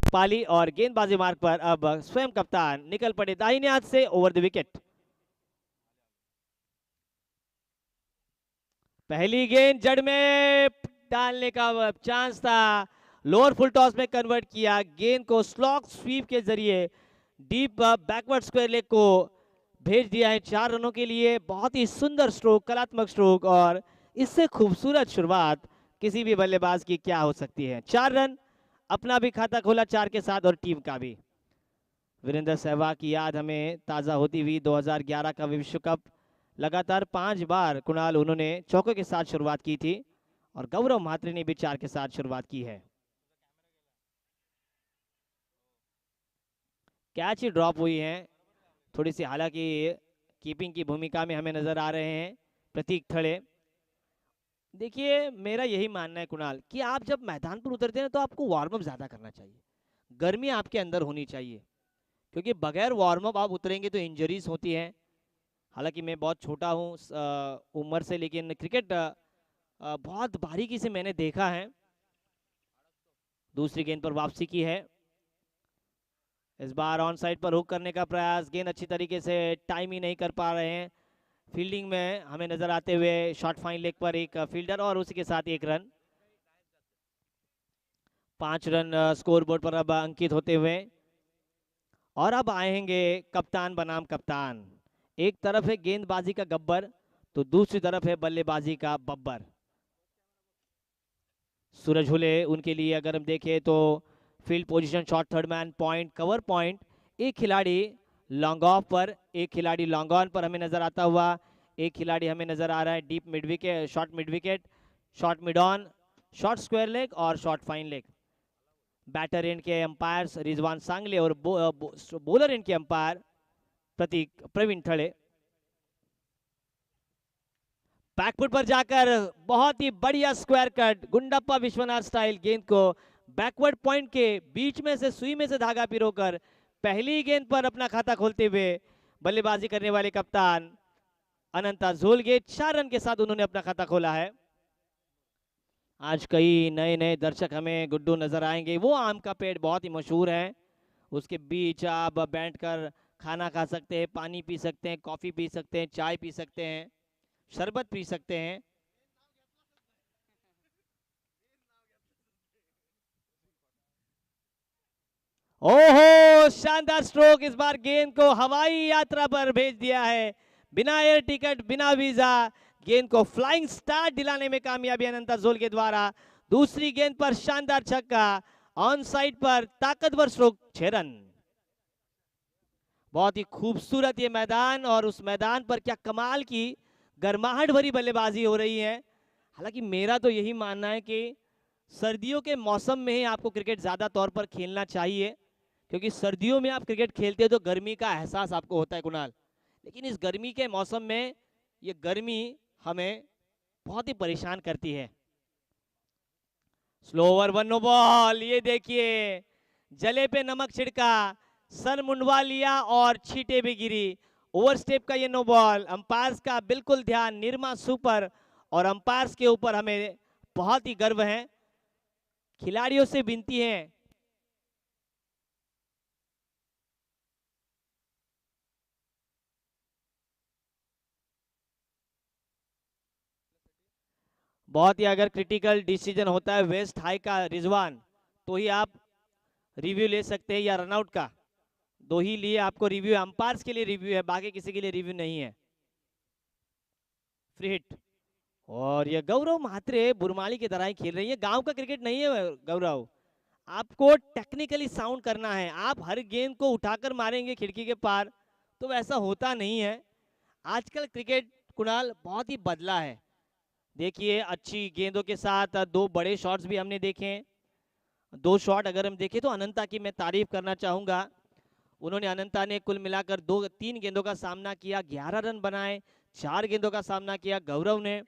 पाली और गेंदबाजी मार्ग पर अब स्वयं कप्तान निकल पड़े दाहिने हाथ से ओवर द विकेट। पहली गेंद जड़ में डालने का चांस था, लोअर फुल टॉस में कन्वर्ट किया, गेंद को स्लॉग स्वीप के जरिए डीप बैकवर्ड स्क्वायर लेग को भेज दिया है 4 रनों के लिए। बहुत ही सुंदर स्ट्रोक, कलात्मक स्ट्रोक, और इससे खूबसूरत शुरुआत किसी भी बल्लेबाज की क्या हो सकती है। 4 रन, अपना भी खाता खोला 4 के साथ और टीम का भी। वीरेंद्र सहवाग की याद हमें ताज़ा होती हुई 2011 का विश्व कप, लगातार 5 बार कुणाल उन्होंने चौकों के साथ शुरुआत की थी, और गौरव म्हात्रे ने भी 4 के साथ शुरुआत की है। कैच ही ड्रॉप हुई है थोड़ी सी, हालांकि कीपिंग की भूमिका में हमें नजर आ रहे हैं प्रतीक थड़े। देखिए मेरा यही मानना है कुणाल कि आप जब मैदान पर उतरते हैं तो आपको वार्म अप ज्यादा करना चाहिए, गर्मी आपके अंदर होनी चाहिए, क्योंकि बगैर वार्म अप आप उतरेंगे तो इंजरीज होती हैं। हालांकि मैं बहुत छोटा हूँ उम्र से, लेकिन क्रिकेट बहुत बारीकी से मैंने देखा है। दूसरी गेंद पर वापसी की है, इस बार ऑन साइड पर हुक करने का प्रयास, गेंद अच्छी तरीके से टाइम ही नहीं कर पा रहे हैं। फील्डिंग में हमें नजर आते हुए शॉर्ट फाइन लेग पर एक फील्डर और उसी के साथ 1 रन। 5 रन स्कोर बोर्ड पर अब अंकित होते हुए, और अब आएंगे कप्तान बनाम कप्तान। एक तरफ है गेंदबाजी का गब्बर, तो दूसरी तरफ है बल्लेबाजी का बब्बर। सूरज हुले उनके लिए अगर हम देखें तो field position, short third man, point, cover point, एक खिलाड़ी लॉन्ग ऑफ पर, एक खिलाड़ी लॉन्ग ऑन पर हमें नजर आता हुआ, एक खिलाड़ी हमें नजर आ रहा है deep mid wicket, short mid wicket, short mid on, short square leg और short fine leg. Batter end के अंपायर रिजवान सांगले और बॉलर एंड के अंपायर प्रवीण थड़े। बैकफुट पर जाकर बहुत ही बढ़िया square cut, Gundappa Vishwanath style, गेंद को बैकवर्ड पॉइंट के बीच में से सुई में से धागा पिरोकर पहली गेंद पर अपना खाता खोलते हुए बल्लेबाजी करने वाले कप्तान अनंता झोलगे 4 रन के साथ उन्होंने अपना खाता खोला है। आज कई नए नए दर्शक हमें गुड्डू नजर आएंगे। वो आम का पेड़ बहुत ही मशहूर है, उसके बीच आप बैठकर खाना खा सकते हैं, पानी पी सकते हैं, कॉफी पी सकते हैं, चाय पी सकते हैं, शरबत पी सकते हैं। ओहो, शानदार स्ट्रोक, इस बार गेंद को हवाई यात्रा पर भेज दिया है, बिना एयर टिकट, बिना वीजा, गेंद को फ्लाइंग स्टार दिलाने में कामयाबी अनंता झोल के द्वारा। दूसरी गेंद पर शानदार छक्का, ऑन साइड पर ताकतवर स्ट्रोक, 6 रन। बहुत ही खूबसूरत ये मैदान, और उस मैदान पर क्या कमाल की गर्माहट भरी बल्लेबाजी हो रही है। हालांकि मेरा तो यही मानना है कि सर्दियों के मौसम में ही आपको क्रिकेट ज्यादा तौर पर खेलना चाहिए, क्योंकि सर्दियों में आप क्रिकेट खेलते हैं तो गर्मी का एहसास आपको होता है कुणाल, लेकिन इस गर्मी के मौसम में ये गर्मी हमें बहुत ही परेशान करती है। स्लो ओवर, 1 नो बॉल, ये देखिए जले पे नमक छिड़का, सर मुंडवा लिया और छींटे भी गिरी। ओवर स्टेप का ये नो बॉल, अंपायर्स का बिल्कुल ध्यान निर्मा सुपर, और अंपायर्स के ऊपर हमें बहुत ही गर्व है। खिलाड़ियों से विनती है, बहुत ही अगर क्रिटिकल डिसीजन होता है वेस्ट हाई का रिजवान, तो ही आप रिव्यू ले सकते हैं, या रनआउट का, दो ही लिए आपको रिव्यू, अंपायर्स के लिए रिव्यू है, बाकी किसी के लिए रिव्यू नहीं है। फ्री हिट, और ये गौरव म्हात्रे बुरमाली की तरह ही खेल रही है। गांव का क्रिकेट नहीं है गौरव, आपको टेक्निकली साउंड करना है। आप हर गेंद को उठाकर मारेंगे खिड़की के पार, तो वैसा होता नहीं है। आजकल क्रिकेट कुणाल बहुत ही बदला है। देखिए अच्छी गेंदों के साथ 2 बड़े शॉट्स भी हमने देखे हैं। 2 शॉट अगर हम देखें तो अनंता की मैं तारीफ करना चाहूंगा। उन्होंने, अनंता ने कुल मिलाकर 3 गेंदों का सामना किया, 11 रन बनाए। 4 गेंदों का सामना किया गौरव ने,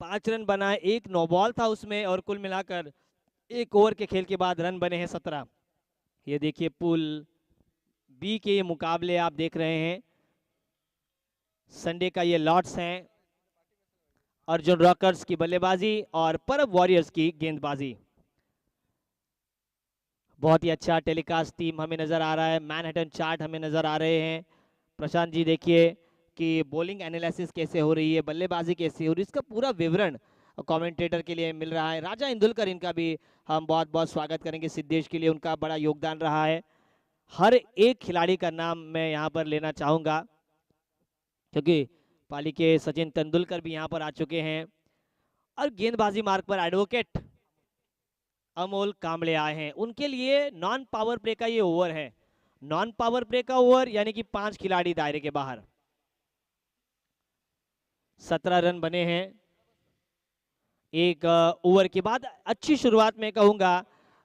5 रन बनाए, 1 नो बॉल था उसमें, और कुल मिलाकर 1 ओवर के खेल के बाद रन बने हैं 17। ये देखिए पूल बी के ये मुकाबले आप देख रहे हैं, संडे का ये लॉर्ड्स हैं, अर्जुन रॉकर्स की बल्लेबाजी और परब वॉरियर्स की गेंदबाजी। बहुत ही अच्छा टेलीकास्ट टीम हमें नज़र आ रहा है, मैनहट्टन चार्ट हमें नज़र आ रहे हैं। प्रशांत जी देखिए कि बॉलिंग एनालिसिस कैसे हो रही है, बल्लेबाजी कैसे हो रही है, इसका पूरा विवरण कमेंटेटर के लिए मिल रहा है। राजा इंदुलकर, इनका भी हम बहुत बहुत स्वागत करेंगे सिद्धेश के लिए, उनका बड़ा योगदान रहा है। हर एक खिलाड़ी का नाम मैं यहाँ पर लेना चाहूँगा क्योंकि पाली के सचिन तेंदुलकर भी यहाँ पर आ चुके हैं। और गेंदबाजी मार्ग पर एडवोकेट अमोल कांबळे आए हैं, उनके लिए नॉन पावर प्ले का ये ओवर है। नॉन पावर प्ले का ओवर यानी कि 5 खिलाड़ी दायरे के बाहर। 17 रन बने हैं एक ओवर के बाद। अच्छी शुरुआत में कहूंगा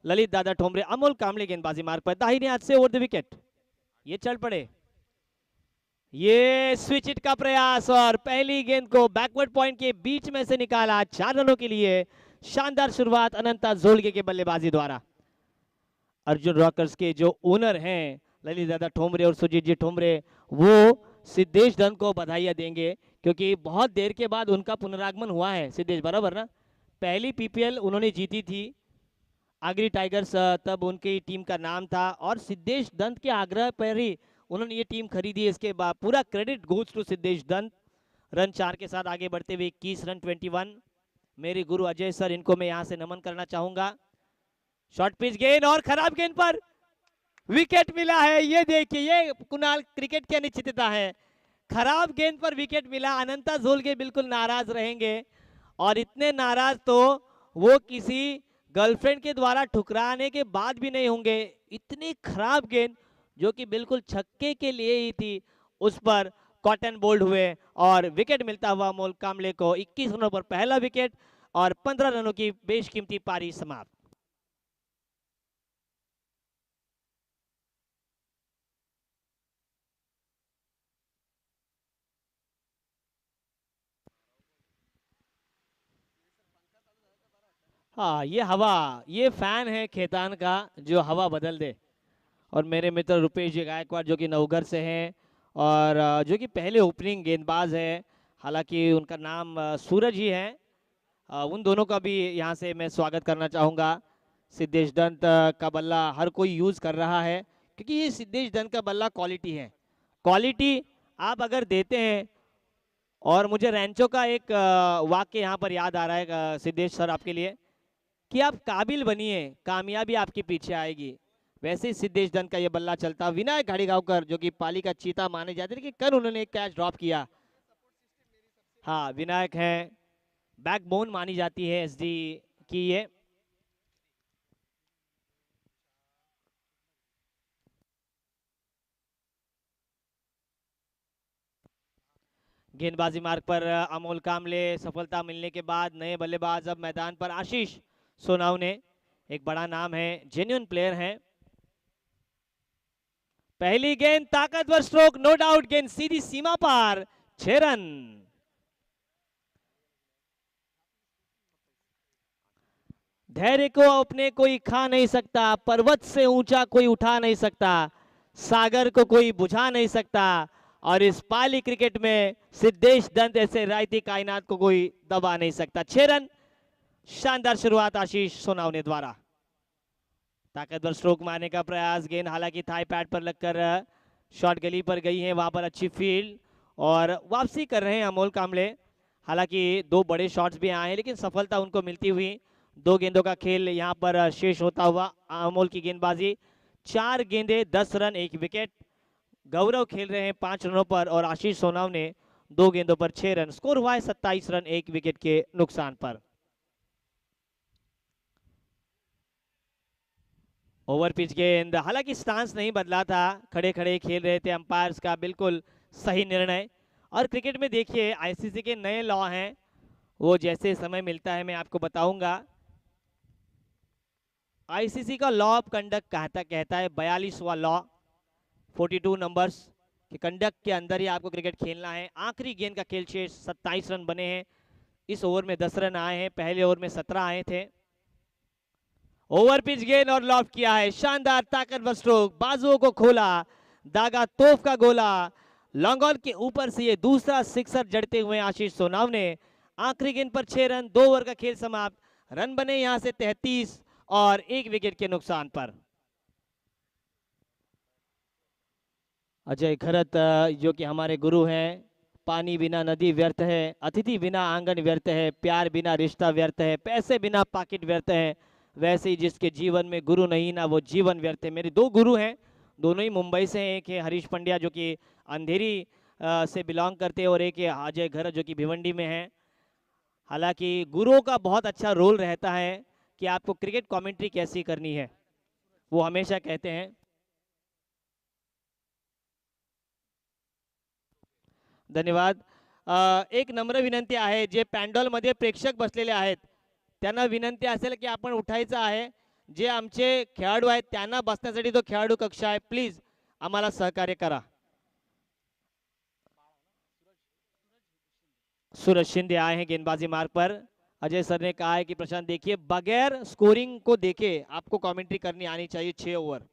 ललित दादा ठोमरे। अमोल कांबळे गेंदबाजी मार्ग पर, दाहिने हाथ से ओवर द विकेट, ये चल पड़े, ये स्विच हिट का प्रयास और पहली गेंद को बैकवर्ड पॉइंट के बीच में से निकाला 4 रनों के लिए। शानदार शुरुआत अनंता जोलगे के बल्लेबाजी द्वारा। अर्जुन रॉकर्स के जो ओनर हैं ललित दादा ठोमरे और सुजीत जी ठोमरे, वो सिद्धेश दन को बधाइयां देंगे क्योंकि बहुत देर के बाद उनका पुनरागमन हुआ है। सिद्धेश बराबर ना, पहली पीपीएल उन्होंने जीती थी, आगरी टाइगर्स तब उनकी टीम का नाम था और सिद्धेश दंत के आग्रह पर ही उन्होंने ये टीम खरीदी। इसके बाद पूरा क्रेडिट गोज टू सिद्धेश दंत। रन 4 के साथ आगे बढ़ते हुए 21 रन 21। मेरे गुरु अजय सर, इनको मैं यहां से नमन करना चाहूंगा। शॉर्ट पिच गेंद और खराब गेंद पर विकेट मिला है। ये देखिए, ये कुणाल क्रिकेट की अनिश्चितता है। खराब गेंद पर विकेट मिला। अनंता जोलगे बिल्कुल नाराज रहेंगे और इतने नाराज तो वो किसी गर्लफ्रेंड के द्वारा ठुकराने के बाद भी नहीं होंगे। इतनी खराब गेंद जो कि बिल्कुल छक्के के लिए ही थी, उस पर कॉटन बोल्ड हुए और विकेट मिलता हुआ अमोल कांबळे को। 21 रनों पर पहला विकेट और 15 रनों की बेशकीमती पारी समाप्त। हाँ, ये हवा, ये फैन है खेतान का जो हवा बदल दे। और मेरे मित्र रुपेश जी गायकवाड़ जो कि नवघर से हैं और जो कि पहले ओपनिंग गेंदबाज है, हालांकि उनका नाम सूरज ही है। उन दोनों का भी यहाँ से मैं स्वागत करना चाहूँगा। सिद्धेश दंत का बल्ला हर कोई यूज़ कर रहा है क्योंकि ये सिद्धेश दंत का बल्ला क्वालिटी है। क्वालिटी आप अगर देते हैं, और मुझे रैंचो का एक वाक्य यहाँ पर याद आ रहा है सिद्धेश सर आपके लिए, कि आप काबिल बनिए, कामयाबी आपके पीछे आएगी। वैसे ही सिद्धेश दंत का ये बल्ला चलता। विनायक घाड़ीगांवकर जो कि पाली का चीता माने जाते हैं, लेकिन कल उन्होंने एक कैच ड्रॉप किया। हाँ, विनायक हैं, बैकबोन मानी जाती है एसडी की ये। गेंदबाजी मार्ग पर अमोल कांबळे, सफलता मिलने के बाद नए बल्लेबाज अब मैदान पर। आशीष सोनावने, एक बड़ा नाम है, जेन्युइन प्लेयर है। पहली गेंद ताकतवर स्ट्रोक, नो डाउट, गेंद सीधी सीमा पार, 6 रन। धैर्य को अपने कोई खा नहीं सकता, पर्वत से ऊंचा कोई उठा नहीं सकता, सागर को कोई बुझा नहीं सकता, और इस पाली क्रिकेट में सिद्धेश दंत ऐसे रायती कायनात को कोई दबा नहीं सकता। 6 रन, शानदार शुरुआत आशीष सोनावने द्वारा। ताकतवर स्ट्रोक मारने का प्रयास, गेंद हालांकि थाई पैड पर लगकर शॉर्ट गली पर गई है, वहां पर अच्छी फील्ड और वापसी कर रहे हैं अमोल कांबळे। हालांकि 2 बड़े शॉट्स भी आए हैं लेकिन सफलता उनको मिलती हुई। 2 गेंदों का खेल यहां पर शेष होता हुआ अमोल की गेंदबाजी। 4 गेंदे 10 रन 1 विकेट। गौरव खेल रहे हैं 5 रनों पर और आशीष सोनावने 2 गेंदों पर 6 रन। स्कोर हुआ है 27 रन 1 विकेट के नुकसान पर। ओवर पिच गेंद, हालांकि स्टांस नहीं बदला था, खड़े खड़े खेल रहे थे। अंपायर्स का बिल्कुल सही निर्णय। और क्रिकेट में देखिए आईसीसी के नए लॉ हैं, वो जैसे समय मिलता है मैं आपको बताऊंगा। आईसीसी का लॉ ऑफ कंडक्ट कहता है 42वां लॉ, 42 नंबर्स कि कंडक्ट के अंदर ही आपको क्रिकेट खेलना है। आखिरी गेंद का खेल शेष 27 रन बने हैं। इस ओवर में 10 रन आए हैं, पहले ओवर में 17 आए थे। ओवर पिच गेंद और लॉफ्ट किया है, शानदार ताकतवर स्ट्रोक, बाजुओं को खोला, दागा तोफ का गोला, लॉन्ग ऑन के ऊपर से ये दूसरा सिक्सर जड़ते हुए आशीष सोनावने। आखिरी गेंद पर 6 रन, 2 ओवर का खेल समाप्त। रन बने यहां से 33 और 1 विकेट के नुकसान पर। अजय खरत जो कि हमारे गुरु हैं। पानी बिना नदी व्यर्थ है, अतिथि बिना आंगन व्यर्थ है, प्यार बिना रिश्ता व्यर्थ है, पैसे बिना पाकिट व्यर्थ है, वैसे ही जिसके जीवन में गुरु नहीं ना वो जीवन व्यर्थ है। मेरे दो गुरु हैं, दोनों ही मुंबई से हैं। एक है हरीश पंड्या जो कि अंधेरी से बिलोंग करते हैं, और एक है अजय खरत जो कि भिवंडी में है। हालांकि गुरुओं का बहुत अच्छा रोल रहता है कि आपको क्रिकेट कमेंट्री कैसी करनी है, वो हमेशा कहते हैं। धन्यवाद। एक नम्र विनंती आहे, जे पॅन्डॉल मध्ये प्रेक्षक बसलेले आहेत त्यांना विनंती असेल की आपण उठायचं आहे। जे आमचे खेळाडू आहेत त्यांना बसण्यासाठी तो खेळाडू कक्ष आहे, प्लीज आम्हाला सहकार्य करा। सूरज शिंदे आए हैं गेंदबाजी मार्ग पर। अजय सर ने कहा है कि प्रशांत देखिए, बगैर स्कोरिंग को देखे आपको कमेंट्री करनी आनी चाहिए 6 ओवर,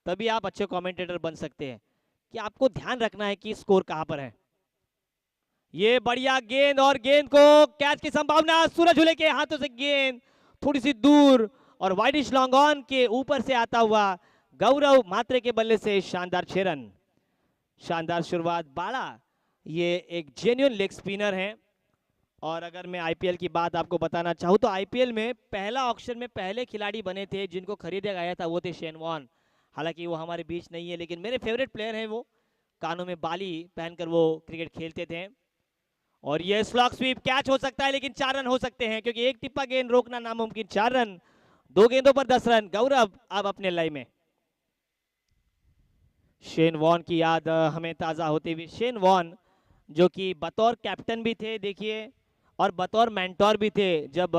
तभी आप अच्छे कमेंटेटर बन सकते हैं। कि आपको ध्यान रखना है कि स्कोर कहां पर है। ये बढ़िया गेंद, और गेंद को कैच की संभावना, सूरज हुले के हाथों से गेंद थोड़ी सी दूर, और वाइडिश लॉन्ग ऑन के ऊपर से आता हुआ गौरव मात्रे के बल्ले से शानदार 6 रन। शानदार शुरुआत। बाड़ा ये एक जेन्युइन लेग स्पिनर है। और अगर मैं आईपीएल की बात आपको बताना चाहूँ तो आईपीएल में पहला ऑक्शन में पहले खिलाड़ी बने थे जिनको खरीदा गया था, वो थे शेन वॉर्न। हालांकि वो हमारे बीच नहीं है, लेकिन मेरे फेवरेट प्लेयर हैं वो। कानों में बाली पहनकर वो क्रिकेट खेलते थे। और ये स्लॉग स्वीप कैच हो सकता है, लेकिन 4 रन हो सकते हैं क्योंकि एक टिप्पा गेंद रोकना नामुमकिन। 4 रन, 2 गेंदों पर 10 रन। गौरव अब अपने लय में। शेन वॉर्न की याद हमें ताज़ा होती हुई। शेन वॉर्न जो कि बतौर कैप्टन भी थे देखिए, और बतौर मेंटोर भी थे जब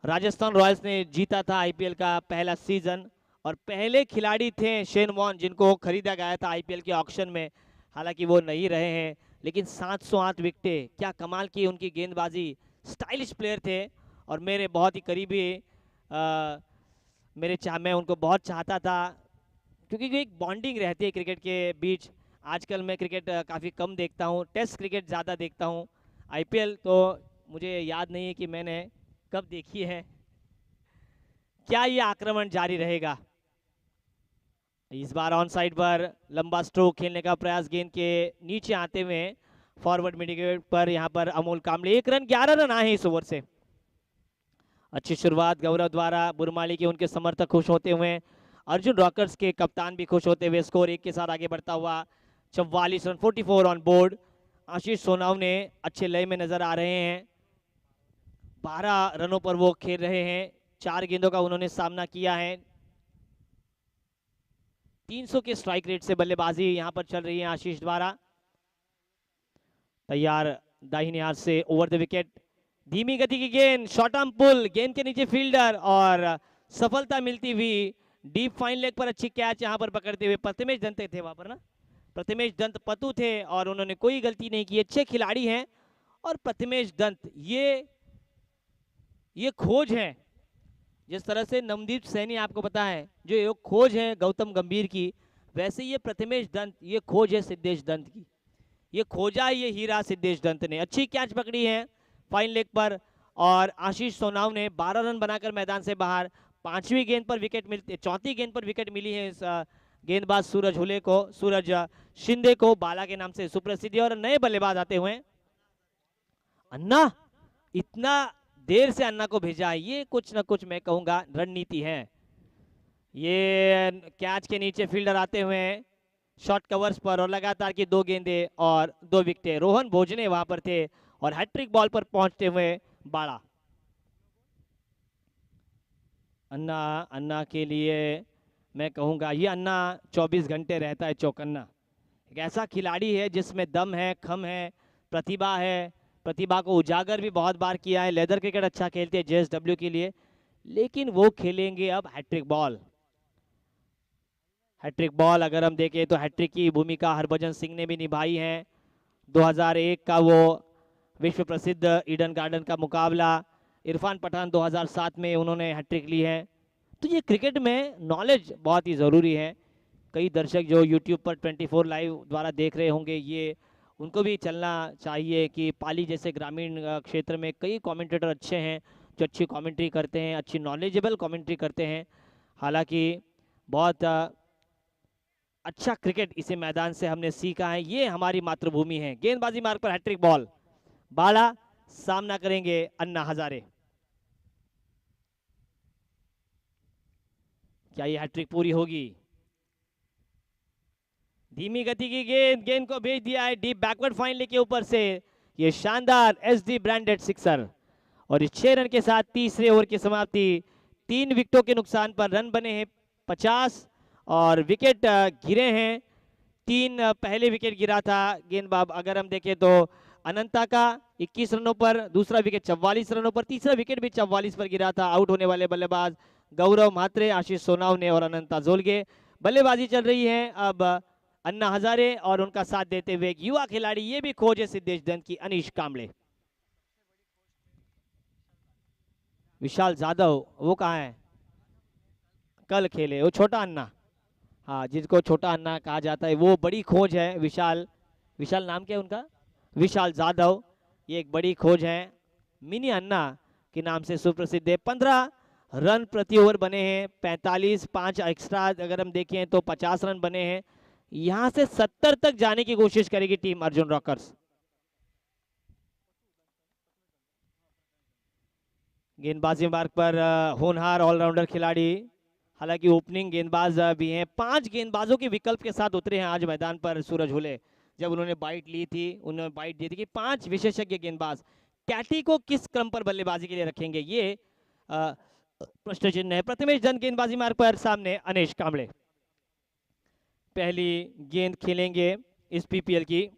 राजस्थान रॉयल्स ने जीता था आईपीएल का पहला सीजन। और पहले खिलाड़ी थे शेन वॉर्न जिनको खरीदा गया था आईपीएल के ऑक्शन में। हालांकि वो नहीं रहे हैं, लेकिन 708 विकेटें, क्या कमाल की उनकी गेंदबाजी। स्टाइलिश प्लेयर थे और मेरे बहुत ही करीबी मैं उनको बहुत चाहता था, क्योंकि एक बॉन्डिंग रहती है क्रिकेट के बीच। आजकल मैं क्रिकेट काफ़ी कम देखता हूँ, टेस्ट क्रिकेट ज़्यादा देखता हूँ। आईपीएल तो मुझे याद नहीं है कि मैंने कब देखी है। क्या ये आक्रमण जारी रहेगा? इस बार ऑन साइड पर लंबा स्ट्रोक खेलने का प्रयास, गेंद के नीचे आते हुए फॉरवर्ड मिडविकेट पर यहाँ पर अमोल कामले। 1 रन, 11 रन आए इस ओवर से। अच्छी शुरुआत गौरव द्वारा। बुरमाली के उनके समर्थक खुश होते हुए, अर्जुन रॉकर्स के कप्तान भी खुश होते हुए। स्कोर 1 के साथ आगे बढ़ता हुआ 44 रन, 44 ऑन बोर्ड। आशीष सोनाव ने अच्छे लय में नजर आ रहे हैं। 12 रनों पर वो खेल रहे हैं। 4 गेंदों का उन्होंने सामना किया है। 300 के स्ट्राइक रेट से बल्लेबाजी यहां पर चल रही है आशीष द्वारा। तैयार दाहिने हाथ से ओवर द विकेट। धीमी गति की गेंद, शॉर्ट आर्म पुल, गेंद के नीचे फील्डर, और सफलता मिलती हुई डीप फाइन लेग पर अच्छी कैच यहां पर पकड़ते हुए प्रथमेश दंत थे वहां पर ना, प्रथमेश दंत पतु थे, और उन्होंने कोई गलती नहीं की। अच्छे खिलाड़ी हैं। और प्रथमेश दंत ये खोज है, जिस तरह से नवदीप सैनी आपको पता है जो ये खोज है गौतम गंभीर की, वैसे ये प्रथमेश दंत ये खोज है सिद्धेश दंत की। ये खोजा ये हीरा सिद्धेश दंत ने। अच्छी कैच पकड़ी है फाइन लेग पर, और आशीष सोनाव ने 12 रन बनाकर मैदान से बाहर। 5वीं गेंद पर विकेट मिलती, 34 गेंद पर विकेट मिली है इस गेंदबाज सूरज शिंदे को, बाला के नाम से सुप्रसिद्ध। और नए बल्लेबाज आते हुए अन्ना, इतना देर से अन्ना को भेजा है, ये कुछ ना कुछ मैं कहूंगा रणनीति है। ये कैच के नीचे फील्डर आते हुए शॉर्ट कवर्स पर, और लगातार की 2 गेंदे और 2 विकेटें। रोहन भोजने वहां पर थे, और हैट्रिक बॉल पर पहुंचते हुए बाड़ा। अन्ना के लिए मैं कहूंगा ये अन्ना 24 घंटे रहता है चौकन्ना। एक ऐसा खिलाड़ी है जिसमें दम है, खम है, प्रतिभा है। प्रतिभा को उजागर भी बहुत बार किया है। लेदर क्रिकेट अच्छा खेलते हैं जेएसडब्ल्यू के लिए, लेकिन वो खेलेंगे अब हैट्रिक बॉल। हैट्रिक बॉल अगर हम देखें तो हैट्रिक की भूमिका हरभजन सिंह ने भी निभाई है। 2001 का वो विश्व प्रसिद्ध ईडन गार्डन का मुकाबला, इरफान पठान 2007 में उन्होंने हैट्रिक ली है। तो ये क्रिकेट में नॉलेज बहुत ही ज़रूरी है। कई दर्शक जो यूट्यूब पर 24 लाइव द्वारा देख रहे होंगे, ये उनको भी चलना चाहिए कि पाली जैसे ग्रामीण क्षेत्र में कई कमेंटेटर अच्छे हैं जो अच्छी कमेंट्री करते हैं, अच्छी नॉलेजेबल कमेंट्री करते हैं। हालांकि बहुत अच्छा क्रिकेट इसे मैदान से हमने सीखा है, ये हमारी मातृभूमि है। गेंदबाजी मार्ग पर हैट्रिक बॉल, बाला सामना करेंगे अन्ना हजारे। क्या ये हैट्रिक पूरी होगी? धीमी गति की गेंद, गेंद को भेज दिया है डीप बैकवर्ड फाइन लेग के ऊपर से। ये शानदार एसडी ब्रांडेड सिक्सर, और इस 6 रन के साथ तीसरे ओवर की समाप्ति। 3 विकेटों के नुकसान पर रन बने हैं 50 और विकेट गिरे हैं 3। पहले विकेट गिरा था गेंदबाज अगर हम देखें तो अनंता का 21 रनों पर, दूसरा विकेट 44 रनों पर, तीसरा विकेट भी 44 पर गिरा था। आउट होने वाले बल्लेबाज गौरव म्हात्रे, आशीष सोनावने और अनंता जोलगे। बल्लेबाजी चल रही है अब अन्ना हजारे और उनका साथ देते हुए एक युवा खिलाड़ी, ये भी खोज है सिद्धेश दंत की, अनीश कांबळे। विशाल जाधव वो कहाँ है? कल खेले वो छोटा अन्ना, हाँ जिसको छोटा अन्ना कहा जाता है, वो बड़ी खोज है। विशाल, विशाल नाम क्या है उनका? विशाल जाधव, ये एक बड़ी खोज है, मिनी अन्ना के नाम से सुप्रसिद्ध है। 15 रन प्रति ओवर बने हैं, 45, 5 एक्स्ट्रा अगर हम देखें तो 50 रन बने हैं। यहां से 70 तक जाने की कोशिश करेगी टीम अर्जुन रॉकर्स। गेंदबाजी मार्ग पर होनहार ऑलराउंडर खिलाड़ी, हालांकि ओपनिंग गेंदबाज भी हैं। 5 गेंदबाजों के विकल्प के साथ उतरे हैं आज मैदान पर सूरज हुले। जब उन्होंने बाइट ली थी, उन्होंने बाइट दी थी कि 5 विशेषज्ञ गेंदबाज, कैटी को किस क्रम पर बल्लेबाजी के लिए रखेंगे, ये प्रश्न चिन्ह है। प्रथमेश दंत गेंदबाजी मार्ग पर, सामने अनीश कांबळे। पहली गेंद खेलेंगे इस पीपीएल की।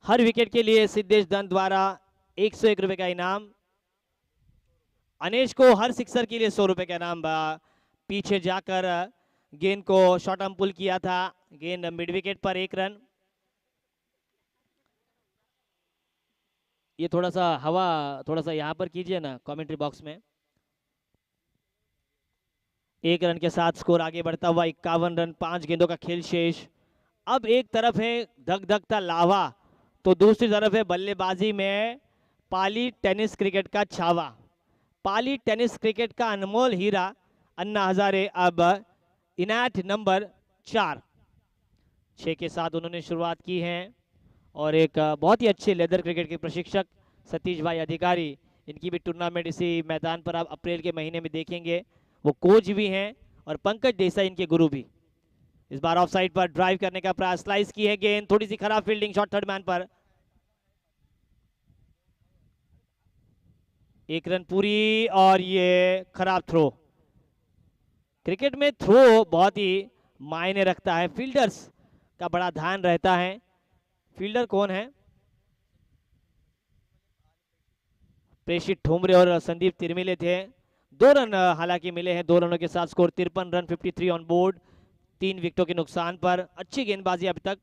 हर विकेट के लिए सिद्धेश दंत द्वारा 101 रुपए का इनाम। अनेश को हर सिक्सर के लिए 100 रुपए का इनाम। पीछे जाकर गेंद को शॉर्ट आर्म पुल किया था, गेंद मिड विकेट पर 1 रन। ये थोड़ा सा हवा थोड़ा सा यहाँ पर कीजिए ना कमेंट्री बॉक्स में। 1 रन के साथ स्कोर आगे बढ़ता हुआ 51 रन, 5 गेंदों का खेल शेष। अब एक तरफ है धक धकता लावा, तो दूसरी तरफ है बल्लेबाजी में पाली टेनिस क्रिकेट का छावा, पाली टेनिस क्रिकेट का अनमोल हीरा अन्ना हजारे। अब इनायत नंबर 4, 6 के साथ उन्होंने शुरुआत की है, और एक बहुत ही अच्छे लेदर क्रिकेट के प्रशिक्षक सतीश भाई अधिकारी, इनकी भी टूर्नामेंट इसी मैदान पर आप अप्रैल के महीने में देखेंगे। वो कोच भी हैं और पंकज देसाई इनके गुरु भी। इस बार ऑफ साइड पर ड्राइव करने का प्रयास, स्लाइस की है गेंद, थोड़ी सी खराब फील्डिंग, शॉट थर्ड मैन पर। 1 रन पूरी, और ये खराब थ्रो। क्रिकेट में थ्रो बहुत ही मायने रखता है, फील्डर्स का बड़ा ध्यान रहता है। फील्डर कौन है? प्रेषित ठोमरे और संदीप तिरमिले थे। 2 रन हालांकि मिले हैं, 2 रनों के साथ स्कोर 53 रन, 53 ऑन बोर्ड, 3 विकेटों के नुकसान पर। अच्छी गेंदबाजी अभी तक,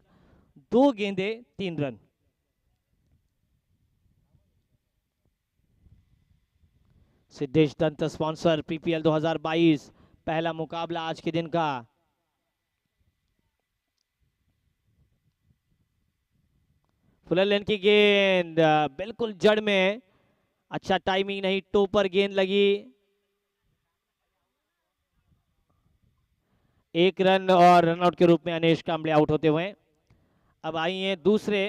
2 गेंदे 3 रन। सिद्धेश दंत स्पॉन्सर पीपीएल 2022, पहला मुकाबला आज के दिन का। फुल लेन की गेंद बिल्कुल जड़ में, अच्छा टाइमिंग नहीं, टो पर गेंद लगी। 1 रन और रनआउट के रूप में अनीश कांबळे आउट होते हुए। अब आई है दूसरे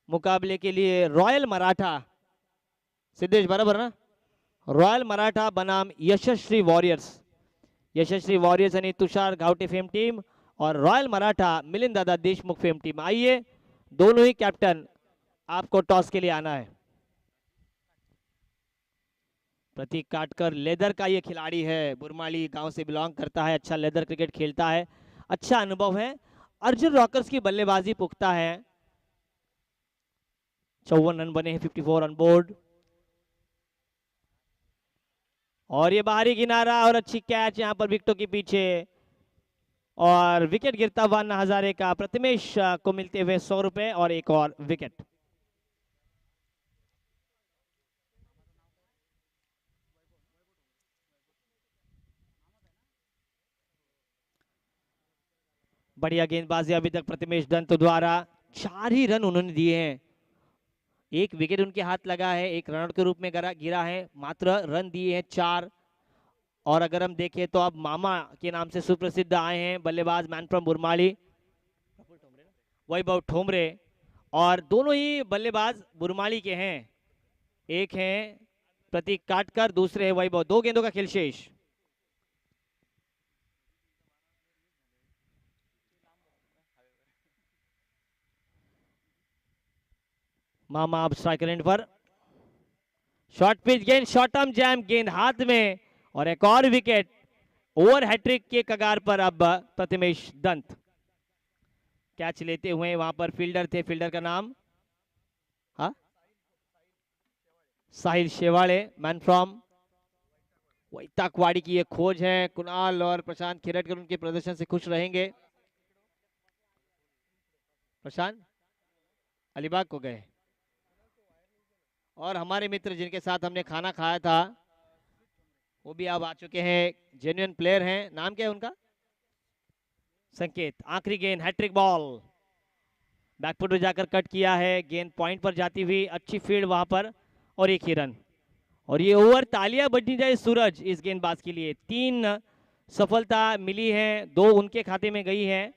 मुकाबले के लिए रॉयल मराठा, सिद्धेश बराबर ना, रॉयल मराठा बनाम यशस्वी वॉरियर्स। यशस्वी वॉरियर्स यानी तुषार घावटे फेम टीम, और रॉयल मराठा मिलिंद दादा देशमुख फेम टीम। आइए दोनों ही कैप्टन, आपको टॉस के लिए आना है। प्रतीक काटकर लेदर का ये खिलाड़ी है, बुरमाली गांव से बिलोंग करता है, अच्छा लेदर क्रिकेट खेलता है, अच्छा अनुभव है। अर्जुन रॉकर्स की बल्लेबाजी पुख्ता है। 54 रन बने हैं, 54 ऑन बोर्ड, और ये बाहरी किनारा और अच्छी कैच यहां पर विकेटों के पीछे, और विकेट गिरता हुआ अन्ना हजारे का। प्रथमेश को मिलते हुए 100 रुपए और एक और विकेट। बढ़िया गेंदबाजी अभी तक प्रथमेश दंत द्वारा, 4 ही रन उन्होंने दिए हैं, 1 विकेट उनके हाथ लगा है, 1 रनआउट के रूप में गिरा है, मात्र रन दिए हैं 4। और अगर हम देखें तो अब मामा के नाम से सुप्रसिद्ध आए हैं बल्लेबाज मैन फ्रॉम बुरमाली, वैभव ठोमरे। और दोनों ही बल्लेबाज बुरमाली के हैं, एक हैं प्रतीक काटकर, दूसरे हैं वैभव। 2 गेंदों का खेल शेष। मामा अब स्ट्राइकर एंड पर, शॉर्ट पिच गेंद, शॉर्ट टर्म जैम, गेंद हाथ में और एक और विकेट। ओवर हैट्रिक के कगार पर अब प्रतिमेश दंत कैच लेते हुए, वहां पर फील्डर थे, फील्डर का नाम हाँ साहिल शेवाड़े, मैन फ्रॉम वैताकवाड़ी की ये खोज है। कुणाल और प्रशांत खिरटकर उनके प्रदर्शन से खुश रहेंगे। प्रशांत अलीबाग को गए और हमारे मित्र जिनके साथ हमने खाना खाया था वो भी अब आ चुके हैं, जेन्युइन प्लेयर हैं। नाम क्या है उनका? संकेत। आखिरी गेंद, हैट्रिक बॉल, बैकफुट में जाकर कट किया है, गेंद पॉइंट पर जाती हुई, अच्छी फील्ड वहां पर और एक ही रन। और ये ओवर तालियां बजनी जाए सूरज इस गेंदबाज के लिए। 3 सफलता मिली है, 2 उनके खाते में गई है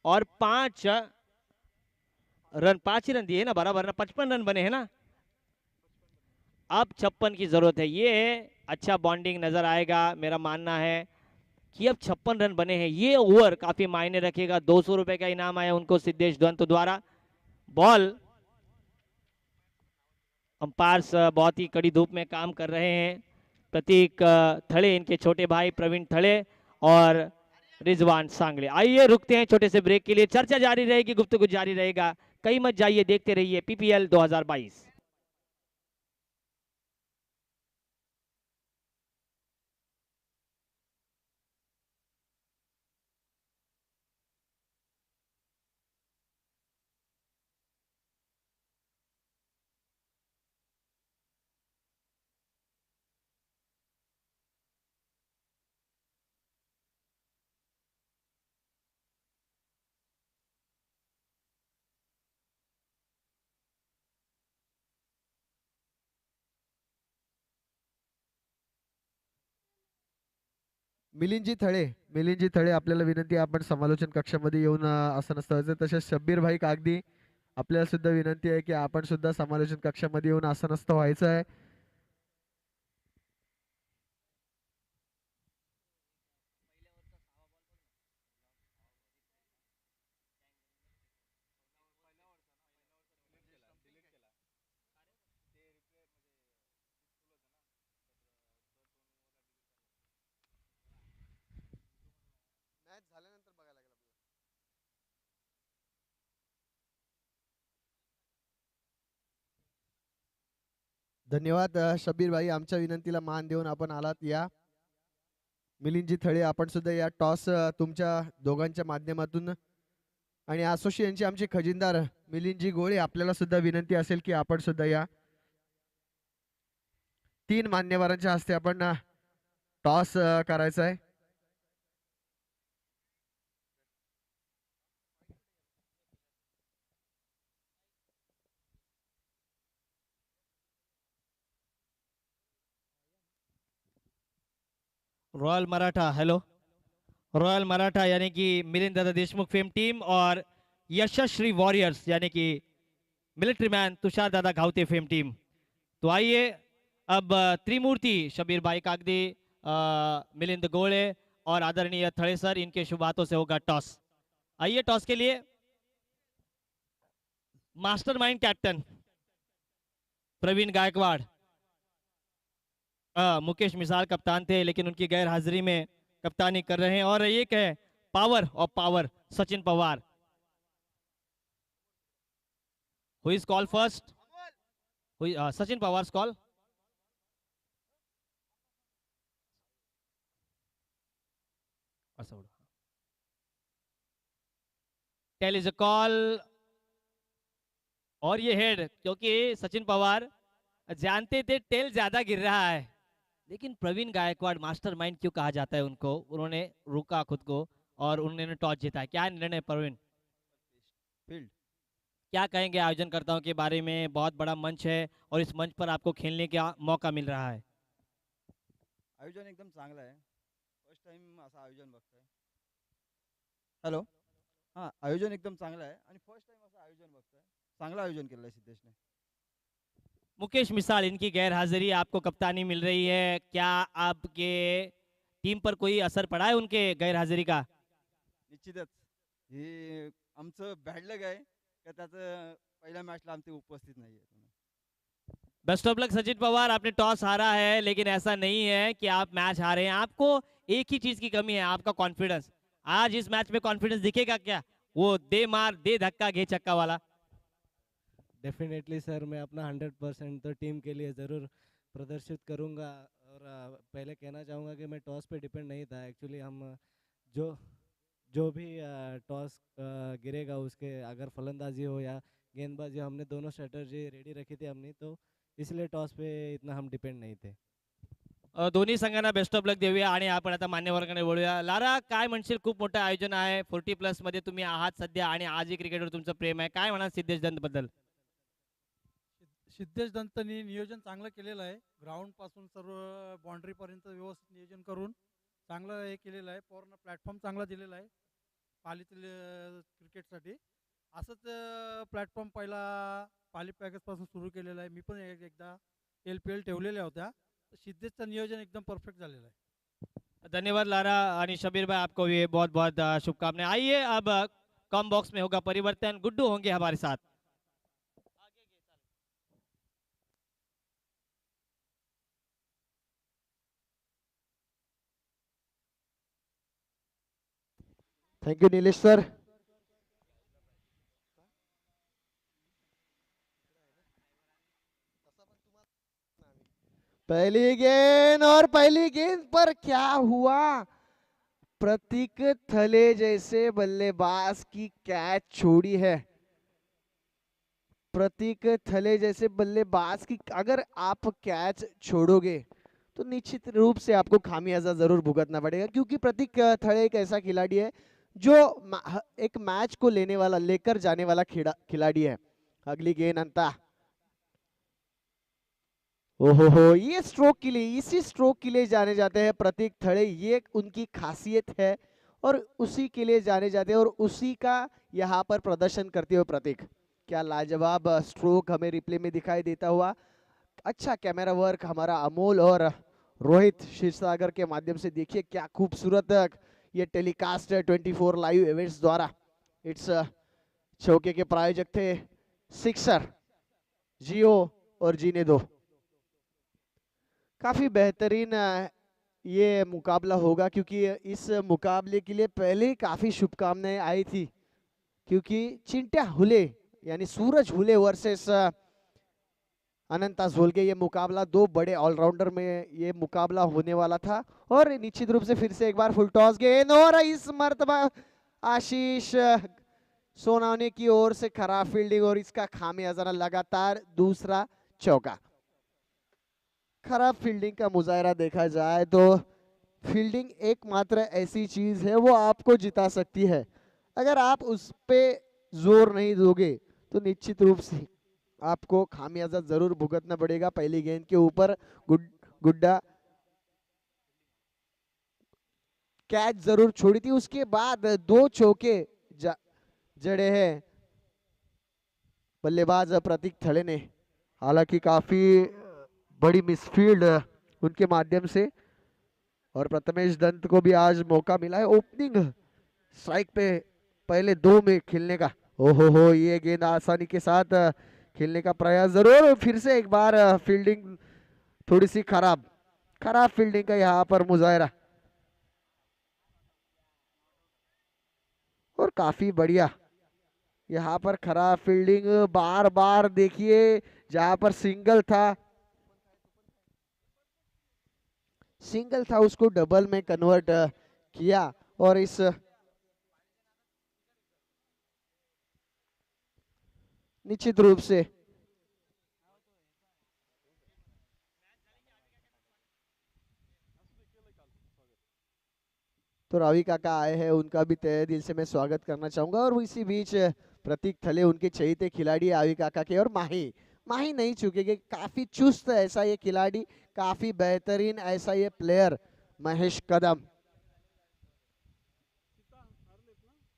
और 5 रन, 5 ही रन दिए ना, बराबर ना, 55 रन बने हैं ना। अब 56 की जरूरत है, ये अच्छा बॉन्डिंग नजर आएगा। मेरा मानना है कि अब 56 रन बने हैं, ये ओवर काफी मायने रखेगा। 200 रुपए का इनाम आया उनको सिद्धेश दंत द्वारा। बॉल, अंपायर्स बहुत ही कड़ी धूप में काम कर रहे हैं। प्रतीक थड़े, इनके छोटे भाई प्रवीण थड़े और रिजवान सांगले। आइए रुकते हैं छोटे से ब्रेक के लिए, चर्चा जारी रहेगी, गुफ्तगू जारी रहेगा। कहीं मत जाइए, देखते रहिए पीपीएल 2022। मिलिंदजी थळे, मिलिंदजी थळे आपल्याला विनंती आहे आपण समालोचन कक्षामध्ये येऊन आसन स्थळाचे. तसेच शब्बीर भाई कागदी आपल्याला सुद्धा विनंती आहे की आपण सुद्धा समालोचन कक्षामध्ये येऊन आसनस्थ व्हायचं आहे. धन्यवाद शब्बीर भाई, आमच्या विनंतीला मान देऊन आपण आलात. या मिलिंदजी थळे, आपण सुद्धा या टॉस तुमच्या दोघांच्या माध्यमातून आणि असोसिएशनचे आमचे खजिनदार मिलिंदजी गोळे, आपल्याला सुद्धा विनंती असेल की आपण सुद्धा या 3 मान्यवरांच्या हस्ते आपण टॉस करायचा आहे. Royal Maratha, hello, royal Maratha यानी कि मिलिंद दादा देशमुख फेम टीम और यशस्वी वॉरियर्स यानी कि मिलिट्री मैन तुषार दादा घावते फेम टीम। तो आइए अब त्रिमूर्ति शबीर भाई कागदी, मिलिंद गोले और आदरणीय थड़े सर, इनके शुभ हाथों से होगा टॉस। आइए टॉस के लिए। मास्टरमाइंड कैप्टन प्रवीण गायकवाड़, मुकेश मिसाल कप्तान थे लेकिन उनकी गैर हाजिरी में कप्तानी कर रहे हैं। और एक है power of power Sachin Pawar. Who is call first? Sachin Pawar call. Tail is a call और ये हेड, क्योंकि सचिन पवार जानते थे टेल ज्यादा गिर रहा है, लेकिन प्रवीण गायकवाड़ मास्टरमाइंड क्यों कहा जाता है उनको, उन्होंने रुका खुद को और उन्होंने टॉस जीता है। क्या निर्णय प्रवीण? फील्ड। क्या कहेंगे आयोजनकर्ताओं के बारे में? बहुत बड़ा मंच है और इस मंच पर आपको खेलने का मौका मिल रहा है। आयोजन एकदम चांगलं आहे. फर्स्ट टाइम असं आयोजन बघतोय. हॅलो. हां, आयोजन एकदम चांगलं आहे आणि फर्स्ट टाइम असं आयोजन बघतोय. चांगलं आयोजन केलं आहे सिद्धेशने. मुकेश मिसाल इनकी गैर हाजिरी आपको कप्तानी मिल रही है, क्या आपके टीम पर कोई असर पड़ा है उनके गैर हाजिरी का? निश्चितच हे आमचं बॅड लक आहे का त्याचं पहिल्या मॅचला आमचे उपस्थित नाही आहे. बेस्ट ऑफ लक सचिन पवार, आपने टॉस हारा है लेकिन ऐसा नहीं है कि आप मैच हारे हैं। आपको एक ही चीज की कमी है, आपका कॉन्फिडेंस। आज इस मैच में कॉन्फिडेंस दिखेगा क्या? वो दे मार दे धक्का घे चक्का वाला। डेफिनेटली सर, मैं अपना 100% तो टीम के लिए ज़रूर प्रदर्शित करूंगा। और पहले कहना चाहूँगा कि मैं टॉस पे डिपेंड नहीं था। एक्चुअली हम जो जो भी टॉस गिरेगा उसके अगर फलंदाजी हो या गेंदबाजी, हमने दोनों स्ट्रैटेजी रेडी रखी थी हमने, तो इसलिए टॉस पे इतना हम डिपेंड नहीं थे। दोन्ही संघांना बेस्ट ऑफ लक देऊया आणि आपण आता मान्यवरांकडे वळूया। लारा, काय म्हणशील? खूप मोठं आयोजन आहे, 40+ मध्ये तुम्ही आहात सध्या आणि आजही क्रिकेटवर तुमचं प्रेम आहे, काय म्हणाल सिद्धेश दंत बद्दल? सिद्धेश दंतनी नियोजन चांगलं केलेलं आहे. ग्राउंड पासून सर्व बाउंड्री पर्यंत व्यवस्थित नियोजन करून चांगलं हे केलेलं आहे. पूर्ण प्लॅटफॉर्म चांगला दिलेला आहे पालीतील क्रिकेटसाठी. असंच प्लॅटफॉर्म पहिला पाली पॅकेज पासून सुरू केलेला आहे. मी पण एकदा LPL ठेवलेल्या होत्या. सिद्धेशचं नियोजन एकदम परफेक्ट झालेलं आहे. धन्यवाद लारा और शबीर भाई, आपको भी बहुत बहुत शुभकामनाएं। आइए अब कॉम बॉक्स में होगा परिवर्तन, गुड्डू होंगे हमारे साथ। Thank you Nilesh sir. पहली गेंद, और पहली गेंद पर क्या हुआ? प्रतीक थले जैसे बल्लेबाज की कैच छोड़ी है। प्रतीक थले जैसे बल्लेबाज की अगर आप कैच छोड़ोगे तो निश्चित रूप से आपको खामियाजा जरूर भुगतना पड़ेगा, क्योंकि प्रतीक थले एक ऐसा खिलाड़ी है जो एक मैच को लेने वाला, लेकर जाने वाला खिलाड़ी है। अगली गेंद अंता, ओहो हो, ये स्ट्रोक के लिए, इसी स्ट्रोक के लिए जाने जाते हैं प्रतीक थड़े। ये उनकी खासियत है और उसी के लिए जाने जाते हैं और उसी का यहाँ पर प्रदर्शन करते हुए प्रतीक। क्या लाजवाब स्ट्रोक हमें रिप्ले में दिखाई देता हुआ। अच्छा कैमरा वर्क हमारा अमोल और रोहित क्षीरसागर के माध्यम से। देखिए क्या खूबसूरत ये टेलीकास्ट 24 लाइव इवेंट्स द्वारा। इट्स चौके के प्रायोजक थे सिक्सर, जियो और जीने दो। काफी बेहतरीन ये मुकाबला होगा, क्योंकि इस मुकाबले के लिए पहले ही काफी शुभकामनाएं आई थी, क्योंकि चिंट्या हुले यानी सूरज हुले वर्सेस अनंता झोलके, ये मुकाबला दो बड़े ऑलराउंडर में ये मुकाबला होने वाला था। और निश्चित रूप से फिर से एक बार फुल टॉस गेंद, और इस मर्तबा आशीष सोनावने की ओर से खराब फील्डिंग और इसका खामियाजा लगातार दूसरा चौका। खराब फील्डिंग का मुजाहरा देखा जाए तो फील्डिंग एकमात्र ऐसी चीज है वो आपको जिता सकती है। अगर आप उस पे जोर नहीं दोगे तो निश्चित रूप से आपको खामियाजा जरूर भुगतना पड़ेगा। पहली गेंद के ऊपर गुड्डा कैच जरूर छोड़ी थी, उसके बाद दो चौके जड़े हैं बल्लेबाज प्रतीक थले ने। हालांकि काफी बड़ी मिसफील्ड उनके माध्यम से, और प्रथमेश दंत को भी आज मौका मिला है ओपनिंग स्ट्राइक पे पहले दो में खेलने का। ओहो हो, ये गेंद आसानी के साथ खेलने का प्रयास जरूर। फिर से एक बार फील्डिंग थोड़ी सी खराब फील्डिंग का यहाँ पर मुजाहरा, और काफी बढ़िया यहाँ पर खराब फील्डिंग। बार बार देखिए जहां पर सिंगल था उसको डबल में कन्वर्ट किया, और इस निश्चित रूप से तो रावी काका आए हैं, उनका भी तहे दिल से मैं स्वागत करना चाहूंगा। और इसी बीच प्रतीक थले उनके चहेते खिलाड़ी आवी काका के, और माही माही नहीं चुकेंगे। काफी चुस्त ऐसा ये खिलाड़ी, काफी बेहतरीन ऐसा ये प्लेयर महेश कदम।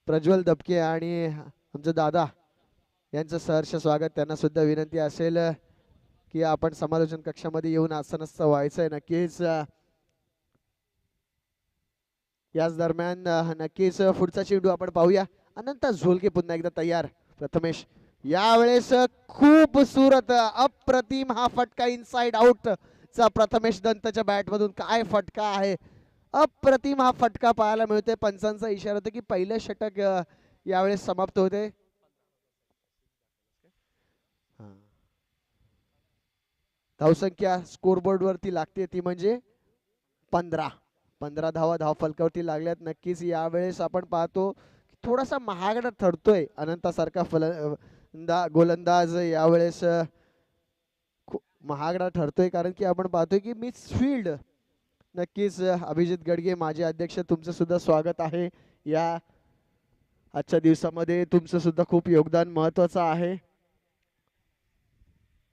प्रज्वल दबके आणि आमचे दादा यांचं सहर्ष स्वागत। त्यांना सुद्धा विनंती असेल की आपण समालोचन कक्षामध्ये येऊन आसनस्थ व्हायचंय नक्कीच। याच दरम्यान नक्कीच पुढचा चेंडू आपण पाहूया। अनंत झोलके पुन्हा एकदा तयार। प्रथमेश यावेळेस खूप सुरत अप्रतिम हा फटका इनसाइड आउट चा प्रथमेश दंतच्या बॅट मधून काय फटका आहे, अप्रतिम हा फटका पाहायला मिळतोय। पंचांचा इशारा होता की पहिलं षटक यावेळेस समाप्त होते। धावसंख्या स्कोरबोर्ड वरती लागते ती म्हणजे 15 धावा धाव फलकावरती लागल्यात। नक्कीच यावेळेस आपण पाहतो थोडासा महागडा ठरतोय अनंतासारखा गोलंदाज यावेळेस महागडा ठरतोय, कारण की आपण पाहतोय की मिडफील्ड नक्कीच अभिजित गडगे माजी अध्यक्ष तुमचं सुद्धा स्वागत आहे या आजच्या दिवसामध्ये। तुमचं सुद्धा खूप योगदान महत्वाचं आहे।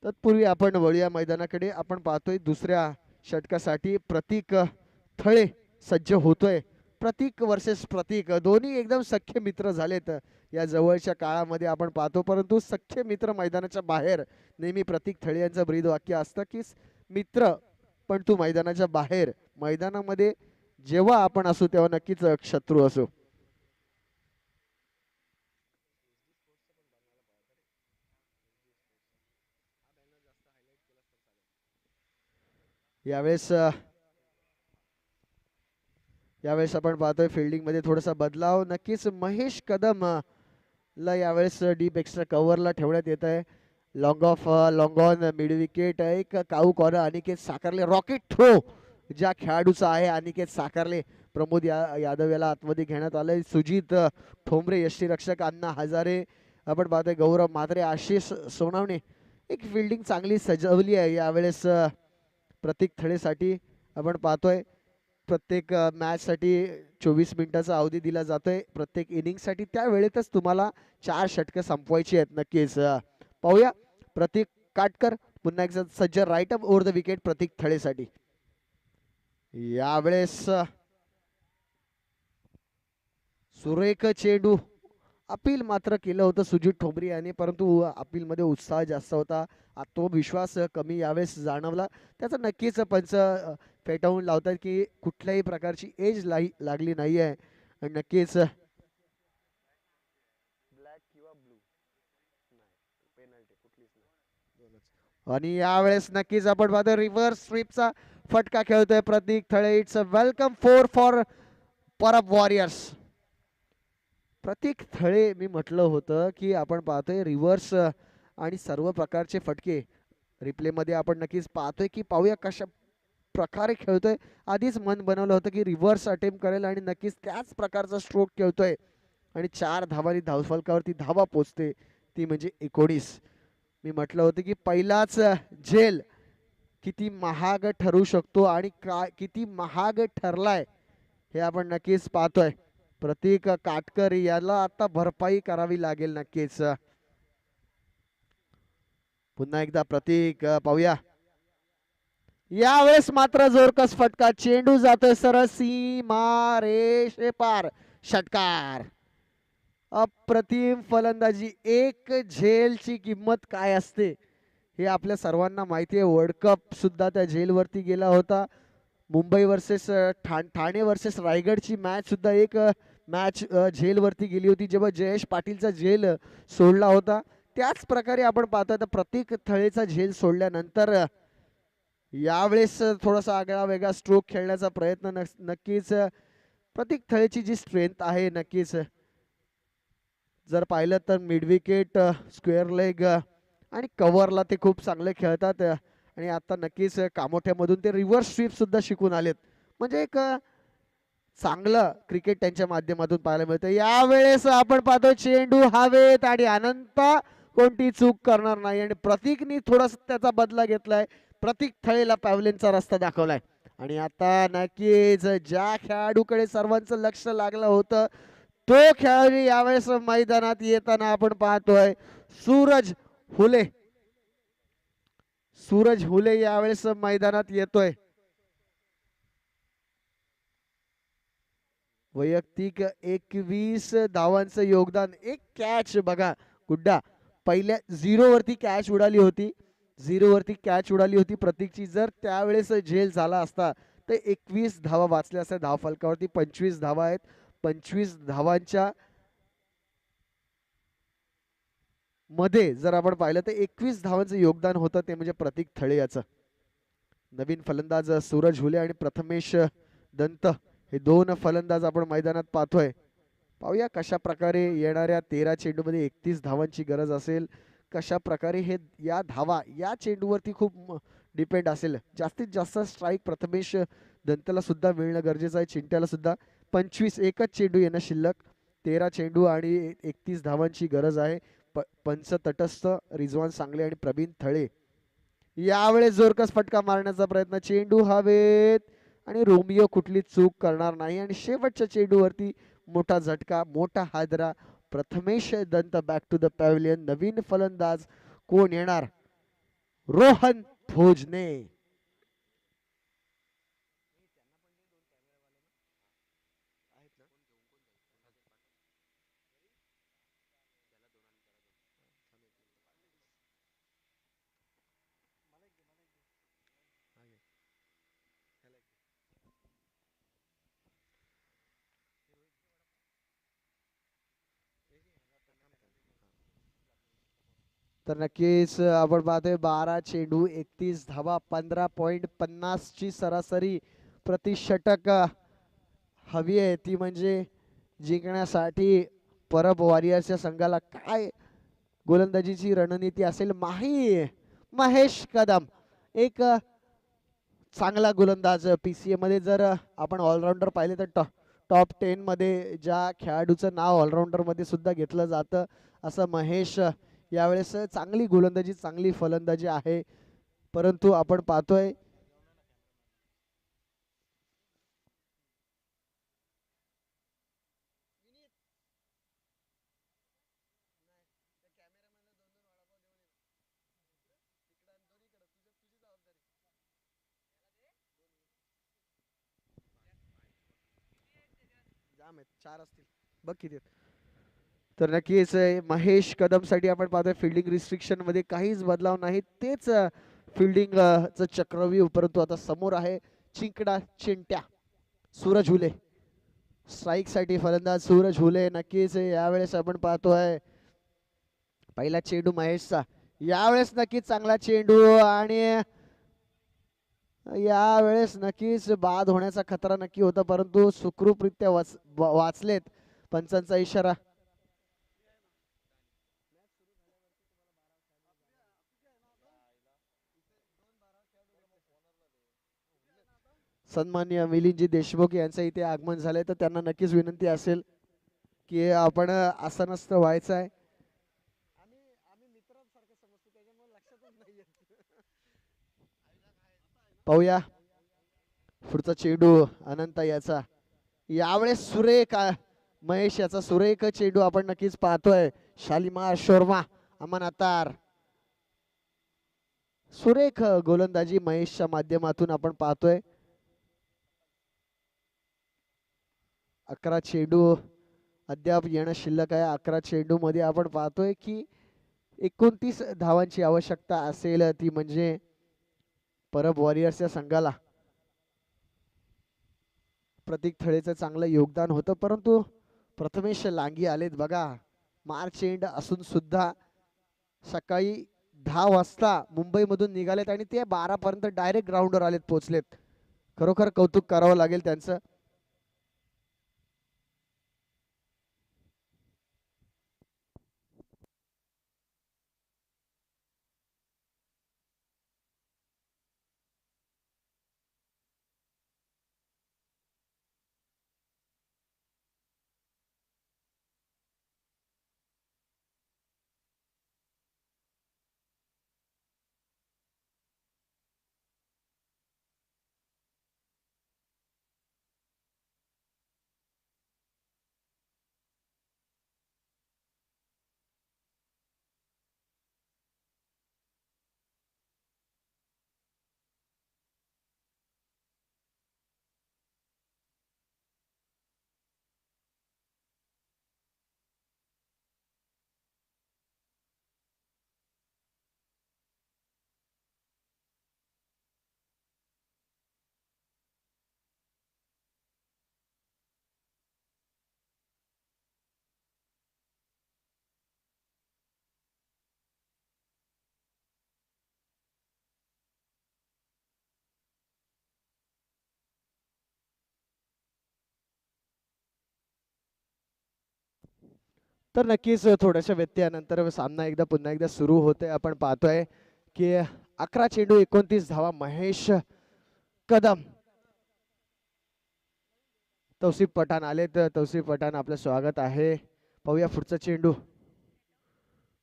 तत्पूर्वी आपण वळूया मैदानाकडे। आपण पाहतोय दुसऱ्या षटकासाठी प्रतीक थळे सज्ज होतोय। प्रतीक वर्सेस प्रतीक दोन्ही एकदम सख्य मित्र झालेत या जवळच्या काळामध्ये आपण पाहतो, परंतु सख्य मित्र मैदानाच्या बाहेर नेहमी प्रतीक थळे यांचं ब्रीद वाक्य असतं की मित्र पण तू मैदानाच्या बाहेर, मैदानामध्ये जेव्हा आपण असू तेव्हा नक्कीच शत्रू असू। यावेळेस आपण पाहतोय फिल्डिंग मध्ये थोडासा बदलाव। नक्कीच महेश कदम ला यावेळेस डीप एक्स्ट्रा कव्हरला ठेवण्यात येत आहे। लॉंग ऑन मिड विकेट, एक काऊ कॉर्नर अनिकेत साकारले, रॉकेट थ्रो ज्या खेळाडूचा आहे अनिकेत साकारले। प्रमोद यादव याला आतमध्ये घेण्यात आलंय। सुजित ठोंबरे यष्टीरक्षक, अण्णा हजारे आपण पाहतोय, गौरव म्हात्रे, आशिष सोनावणे। एक फिल्डिंग चांगली सजवली आहे यावेळेस प्रतीक थळेसाठी। आपण पाहतोय प्रत्येक मॅच साठी 24 मिनिटाचा अवधी दिला जातोय प्रत्येक इनिंग साठी, त्या वेळेतच तुम्हाला 4 षटकं संपवायची आहेत। नक्कीच पाहूया प्रतीक काटकर पुन्हा एकदा सज्ज right up over the wicket Pratik थळेसाठी। यावेळेस सुरेख चेंडू, अपील मात्र केलं होतं सुजित ठोंबरे यांनी, परंतु अपील मध्ये उत्साह जास्त होता, आत्मविश्वास कमी यावेळेस जाणवला। त्याचा नक्कीच पंच फेटाळून लावतात की कुठल्याही प्रकारची एज लागली नाही आहे आणि नक्कीच ब्लॅक किंवा ब्लू पेनल्टी कुठलीच नाही। आणि यावेळेस नक्कीच आपण पाहतो रिव्हर्स स्वीपचा फटका खेळतोय Pratik Thale. It's a welcome four Parab Warriors. Pratik Thale मी म्हटलं होतं की आपण पाहतोय रिव्हर्स आणि सर्व प्रकारचे फटके रिप्ले मध्ये आपण नक्कीच पाहतोय की पाहूया कशा प्रकारे खेळतोय। आधीच मन बनवलं होतं की रिव्हर्स अटेम्प्ट करेल आणि नक्कीच त्याच प्रकारचा स्ट्रोक खेळतोय आणि 4 धावांनी धावफलकावरती धावा पोचते ती म्हणजे 19। मी म्हटलं होतं की पहिलाच झेल किती महाग ठरू शकतो आणि किती महाग ठरलाय हे आपण नक्कीच पाहतोय। प्रतीक काटकर याला आता भरपाई करावी लागेल नक्कीच। पुन्हा एकदा प्रतीक पाहूया, यावेळेस मात्र जोरकस फटका, चेंडू जातोय सरळ सीमा रेषे पार, षटकार। अप्रतिम फलंदाजी, एक झेलची किंमत काय असते हे आपल्या सर्वांना माहिती आहे। वर्ल्ड कप सुद्धा त्या झेलवरती गेला होता। मुंबई वर्सेस ठाणे वर्सेस रायगडची मॅच सुद्धा एक मॅच झेलवरती गेली होती जेव्हा जयेश पाटीलचा झेल सोडला होता। त्याच प्रकारे आपण पाहतोय प्रतीक थळेचा झेल सोडल्यानंतर यावेळेस थोडासा आगळा वेगळा स्ट्रोक खेळण्याचा प्रयत्न नक्कीच प्रतीक थळेची जी स्ट्रेंथ आहे नक्कीच जर पाहिलं तर मिड विकेट, स्क्वेअर लेग आणि कव्हरला ते खूप चांगले खेळतात आणि आता नक्कीच कामोठ्यामधून ते रिव्हर्स स्वीप सुद्धा शिकून आलेत, म्हणजे एक चांगलं क्रिकेट त्यांच्या माध्यमातून पाहायला मिळतं। यावेळेस आपण पाहतो चेंडू हवेत आणि अनंत कोणती चूक करणार नाही आणि प्रतीकनी थोडासा त्याचा बदला घेतलाय। प्रतीक थळेला पॅव्हलिनचा रस्ता दाखवलाय आणि आता नक्कीच ज्या खेळाडूकडे सर्वांचं लक्ष लागलं होतं तो खेळाडू यावेळेस मैदानात येताना आपण पाहतोय सूरज हुले। सूरज हुले यावेळेस मैदानात येतोय. वैयक्तिक 21 धावांचं योगदान, एक कॅच बघा गुड्डा. पहिल्या 0 वरती कॅच उडाली होती, 0 वरती कॅच उडाली होती प्रतीकची. जर त्यावेळेस झेल झाला असता तर 21 धावा वाचल्या असत्या. धाव फलकावरती 25 धावा आहेत. 25 धावांच्या मध्ये जर आपण पाहिलं तर 21 धावांचं योगदान होतं, ते म्हणजे प्रतीक थळे याचं. नवीन फलंदाज सूरज हुले आणि प्रथमेश दंत हे दोन फलंदाज आपण मैदानात पाहतोय. पाहूया कशा प्रकारे येणाऱ्या 13 चेंडूमध्ये 31 धावांची गरज असेल. कशा प्रकारे हे या धावा या चेंडूवरती खूप डिपेंड असेल. जास्तीत जास्त स्ट्राईक प्रथमेश दंतला सुद्धा मिळणं गरजेचं आहे. चिंट्याला सुद्धा 25 एकच चेंडू येणं शिल्लक. 13 चेंडू आणि 31 धावांची गरज आहे. पंच तटस्थ रिजवान सांगले आणि प्रवीण थळे. यावेळेस जोरकस फटका मारण्याचा प्रयत्न, चेंडू हवेत आणि रोमियो कुठली चूक करणार नाही. आणि शेवटच्या चेंडूवरती मोठा झटका, मोठा हादरा. प्रथमेश दंत बॅक टू द पॅव्हलियन. नवीन फलंदाज कोण येणार? रोहन भोजने. तर नक्कीच आपण पाहतोय 12 चेंडू 31 धावा, 15.50 ची सरासरी प्रति षटक हवी आहे. ती म्हणजे जिंकण्यासाठी परब वॉरियर्सच्या संघाला काय गोलंदाजीची रणनीती असेल. महेश कदम एक चांगला गोलंदाज. PCA मध्ये जर आपण ऑलराऊंडर पाहिले तर टॉप 10 मध्ये ज्या खेळाडूचं नाव ऑलराऊंडर मध्ये सुद्धा घेतलं जातं असं महेश यावेळेस चांगली गोलंदाजी, चांगली फलंदाजी आहे. परंतु आपण पाहतोय चार असतील बघ किती. तर नक्कीच महेश कदम साठी आपण पाहतोय फिल्डिंग रिस्ट्रिक्शन मध्ये काहीच बदलाव नाही. तेच फिल्डिंग च चक्रव्यूह. परंतु आता समोर आहे चिंकडा चिंट्या सूरज हुले. स्ट्राईक साठी फलंदाज सूरज हुले. नक्कीच यावेळेस आपण पाहतोय पहिला चेंडू महेशचा. यावेळेस नक्कीच चांगला चेंडू आणि यावेळेस नक्कीच बाद होण्याचा खतरा नक्की होता, परंतु सुखरूपरित्या वाचलेत. पंचांचा इशारा. सन्माननीय मिलिंदजी देशमुख यांचं इथे आगमन झालंय, तर त्यांना नक्कीच विनंती असेल की आपण असं नसतं व्हायचं आहे. पाहूया पुढचा चेंडू अनंत याचा. यावेळेस सुरेख महेश याचा सुरेख चेंडू आपण नक्कीच पाहतोय. शालिमार शोरमा अमन अतार. सुरेख गोलंदाजी महेशच्या माध्यमातून आपण पाहतोय. 11 चेंडू अद्याप येणं शिल्लक आहे. 11 चेंडू मध्ये आपण पाहतोय की 29 धावांची आवश्यकता असेल, ती म्हणजे परब वॉरियर्सच्या संघाला. प्रतीक थळेचं चांगलं योगदान होतं, परंतु प्रथमेश लांगी आलेत बघा. मार्च एंड असून सुद्धा सकाळी 10 वाजता मुंबईमधून निघालेत आणि ते 12 पर्यंत डायरेक्ट ग्राउंडवर आलेत, पोहोचलेत. खरोखर कौतुक करावं लागेल त्यांचं. तर नक्कीच थोड्याशा व्यत्ययानंतर सामना पुन्हा एकदा सुरू होतोय. आपण पाहतोय की 11 चेंडू 29 धावा. महेश कदम, तौसिफ पठाण आलेत. तौसिफ पठाण आपलं स्वागत आहे. पाहूया पुढचा चेंडू.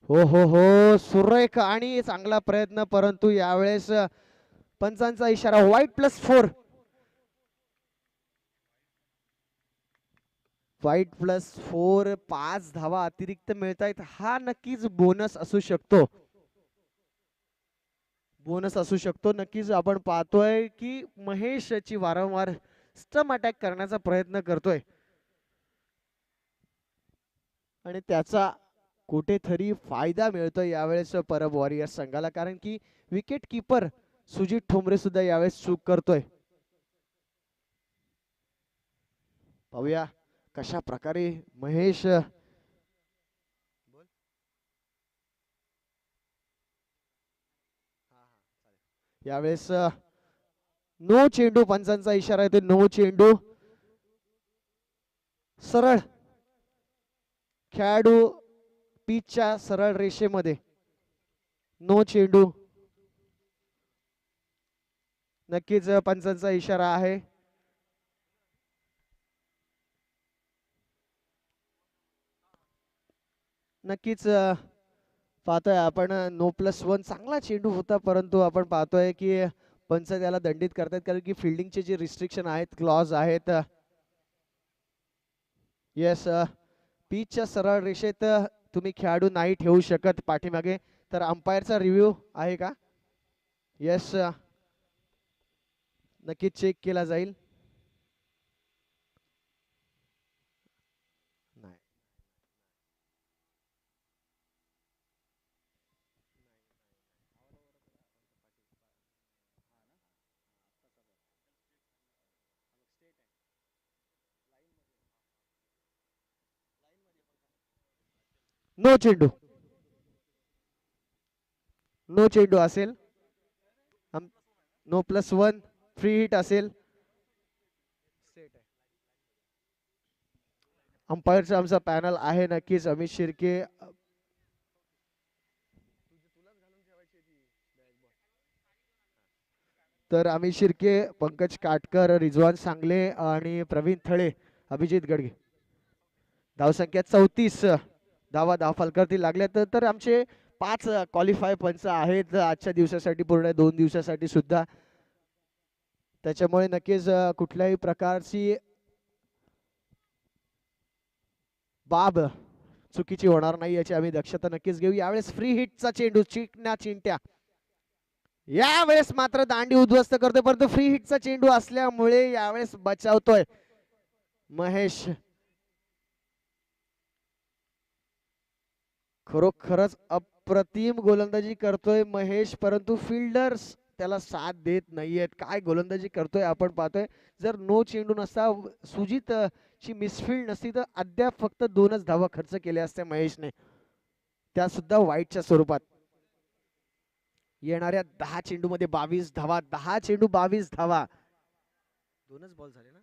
हो हो हो, सुरेख आणि चांगला प्रयत्न, परंतु यावेळेस पंचांचा इशारा. +4. +4, 5 धावा अतिरिक्त मिळतायत. हा नक्कीच बोनस असू शकतो. नक्कीच आपण पाहतोय की महेशची वारंवार स्टंप अटॅक करण्याचा प्रयत्न करतोय आणि त्याचा कुठेतरी फायदा मिळतोय यावेळेस परब वॉरियर्स संघाला, कारण की विकेट कीपर सुजित ठोंबरे सुद्धा यावेळेस चूक करतोय. पाहूया कशा प्रकारे महेश यावेळेस नो चेंडू. पंचांचा इशारा येतो. नो चेंडू. सरळ खेळाडू पिचच्या सरळ रेषेमध्ये. नो चेंडू. नक्कीच पंचांचा इशारा आहे. नक्कीच पाहतोय आपण No+1 चांगला चेंडू होता, परंतु आपण पाहतोय की पंच त्याला दंडित करतात, कारण की फिल्डिंगचे जे रिस्ट्रिक्शन आहेत, क्लॉज आहेत. येस, पिचच्या सरळ रेषेत तुम्ही खेळाडू नाही ठेवू शकत पाठीमागे. तर अंपायरचा रिव्ह्यू आहे का? येस, नक्कीच चेक केला जाईल. नाही. नो चेंडू. नो चेंडू असेल. No+1 फ्री हिट असेल. अंपायरचा आमचा पॅनल आहे नक्कीच. अमित शिर्के, तर अमित शिर्के, पंकज काटकर, रिजवान सांगले आणि प्रवीण थळे, अभिजित गडगे. धावसंख्या 34. धावा फलकावरती लागल्या. तर आमचे 5 क्वालिफाय पंच आहेत आजच्या दिवसासाठी, पूर्ण 2 दिवसासाठी सुद्धा. त्याच्यामुळे नक्कीच कुठल्याही प्रकारची बाब चुकीची होणार नाही याची आम्ही दक्षता नक्कीच घेऊ. यावेळेस फ्री हिटचा चेंडू. चिंट्या यावेळेस मात्र दांडी उद्ध्वस्त करतोय, परंतु फ्री हिटचा चेंडू असल्यामुळे यावेळेस बचावतोय महेश. खरोखरच अप्रतिम गोलंदाजी करतोय महेश, परंतु फिल्डर्स त्याला साथ देत नाहीयेत. काय गोलंदाजी करतोय आपण पाहतोय. जर नो चेंडू नसता, सुजित ची मिसफिल्ड नसती, तर अद्याप फक्त 2च धावा खर्च केल्या असत्या महेशने, त्या सुद्धा वाईटच्या स्वरूपात. येणाऱ्या 10 चेंडू मध्ये 22 धावा. 10 चेंडू 22 धावा. 2च बॉल झाले ना.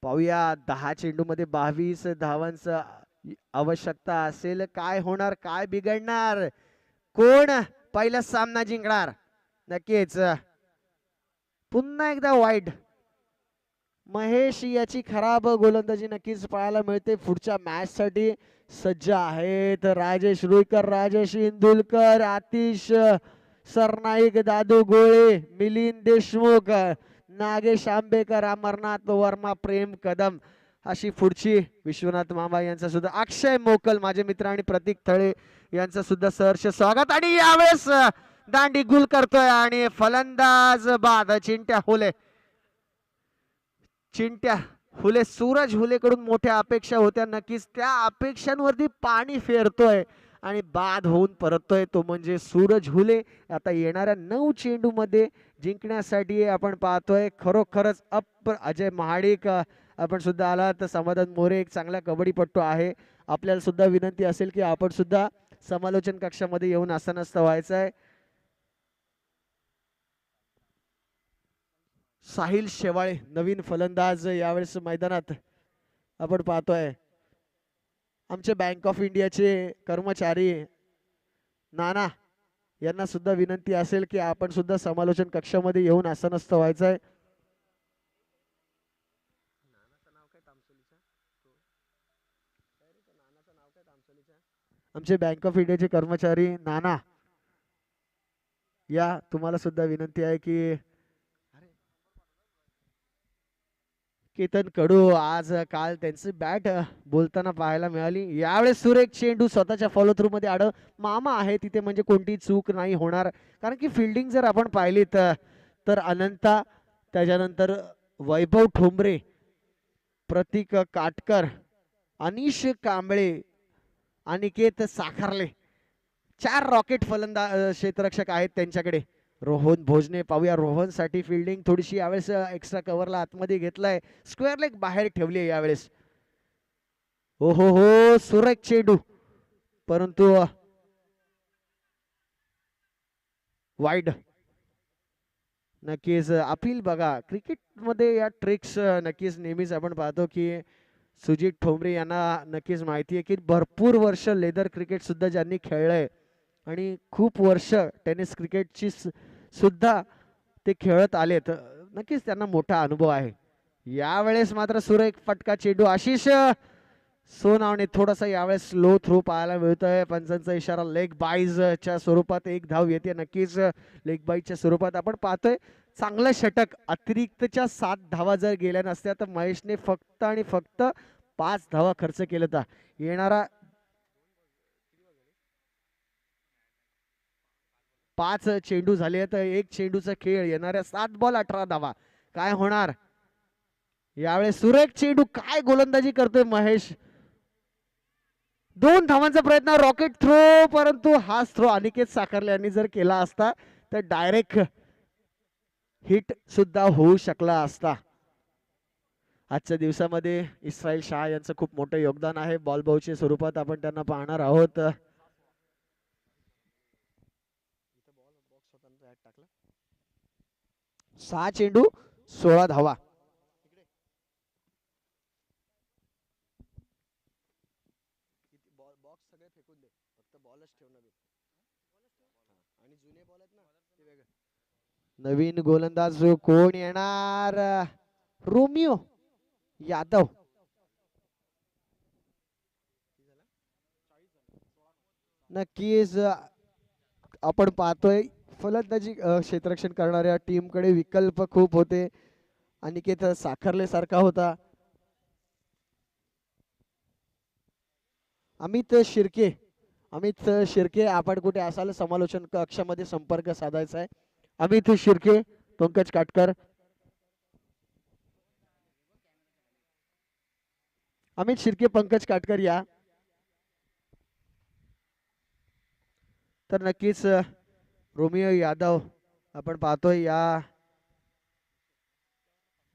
पाहूया 10 चेंडू मध्ये 22 धावांचं आवश्यकता असेल. काय होणार, काय बिघडणार, कोण पहिला सामना जिंकणार? नक्कीच पुन्हा एकदा वाईट. महेश याची खराब गोलंदाजी नक्कीच पाहायला मिळते. पुढच्या मॅच साठी सज्ज आहेत राजेश रुईकर, राजेश इंदुलकर, आतिश सरनाईक, दादू गोळे, मिलिंद देशमुख, नागेश आंबेकर, अमरनाथ वर्मा, प्रेम कदम, अशी पुढची. विश्वनाथ मामा यांचा सुद्धा, अक्षय मोकल माझे मित्र आणि प्रतीक थळे यांचं सुद्धा सहर्ष स्वागत. आणि यावेळेस दांडी गुल करतोय आणि फलंदाज बाद चिंट्या हुले. सूरज हुलेकडून मोठ्या अपेक्षा होत्या, नक्कीच त्या अपेक्षांवरती पाणी फेरतोय आणि बाद होऊन परततोय तो म्हणजे सूरज हुले. आता येणाऱ्या 9 चेंडू मध्ये जिंकण्यासाठी आपण पाहतोय खरोखरच अजय महाडिक आपण सुद्धा आला. तर समाधान मोरे एक चांगला कबड्डीपट्टू आहे. आपल्याला सुद्धा विनंती असेल की आपण सुद्धा समालोचन कक्षामध्ये येऊन आसनस्थ व्हायचं आहे. साहिल शेवाळे नवीन फलंदाज यावेळेस मैदानात आपण पाहतोय. आमचे बँक ऑफ इंडियाचे कर्मचारी नाना यांना सुद्धा विनंती असेल की आपण सुद्धा समालोचन कक्षामध्ये येऊन आसनस्थ व्हायचंय. आमचे बँक ऑफ इंडियाचे कर्मचारी नाना या तुम्हाला सुद्धा विनंती आहे की केतन कडू आज काल त्यांची बॅट बोलताना पाहायला मिळाली. यावेळेस सुरेख चेंडू स्वतःच्या फॉलो थ्रू मध्ये आड मामा आहे तिथे म्हणजे कोणती चूक नाही होणार कारण की फिल्डिंग जर आपण पाहिली तर अनंता त्याच्यानंतर वैभव ठोंबरे प्रतीक काटकर अनिश कांबळे अनिकेत साखरले 4 रॉकेट फलंदाज क्षेत्ररक्षक आहेत त्यांच्याकडे. रोहन भोजने पाहूया रोहनसाठी फिल्डिंग थोडीशी यावेळेस एक्स्ट्रा कव्हरला आतमध्ये घेतलाय स्क्वेअर लेग बाहेर ठेवली आहे यावेळेस. हो हो हो सुरेख चेंडू परंतु वाईड. नक्कीच अपील बघा क्रिकेटमध्ये या ट्रिक्स नक्कीच नेहमीच आपण पाहतो की सुजित ठोंबरे यांना नक्कीच माहिती आहे की भरपूर वर्ष लेदर क्रिकेट सुद्धा ज्यांनी खेळलंय आणि खूप वर्ष टेनिस क्रिकेटची सुद्धा ते खेळत आलेत नक्कीच त्यांना मोठा अनुभव आहे. यावेळेस मात्र सुरेख फटका चेंडू आशिष सोनावणे थोडासा यावेळेस स्लो थ्रो पाहायला मिळतोय. पंचांचा इशारा लेग बाईजच्या स्वरूपात एक धाव येते. नक्कीच लेग बाईजच्या स्वरूपात आपण पाहतोय चांगलं षटक अतिरिक्तच्या 7 धावा जर गेल्या नसत्या तर महेशने फक्त आणि फक्त 5 धावा खर्च केला होता. येणारा 5 चेंडू झाले तर एक चेंडूचा खेळ येणाऱ्या 7 बॉल 18 धावा काय होणार. यावेळेस सुरेख चेंडू काय गोलंदाजी करतोय महेश. 2 धावांचा प्रयत्न रॉकेट थ्रो परंतु हाच थ्रो अनिकेत साखरले यांनी जर केला असता तर डायरेक्ट हिट सुद्धा होऊ शकला असता. आजच्या दिवसामध्ये इस्राईल शाह यांचं खूप मोठं योगदान आहे. बॉल बाऊच्या स्वरूपात आपण त्यांना पाहणार आहोत. 6 चेंडू 16 धावा. नवीन गोलंदाज कोण येणार. रोमियो यादव. नक्कीच आपण पाहतोय फलंदाजी क्षेत्ररक्षण करणाऱ्या टीमकडे विकल्प खूप होते. अनिकेत साखरले सारखा होता. अमित शिर्के आपण कुठे असाल समालोचन कक्षामध्ये संपर्क साधायचा आहे. अमित शिर्के पंकज काटकर. अमित शिर्के पंकज काटकर या तर नक्कीच रोमियो यादव आपण पाहतोय या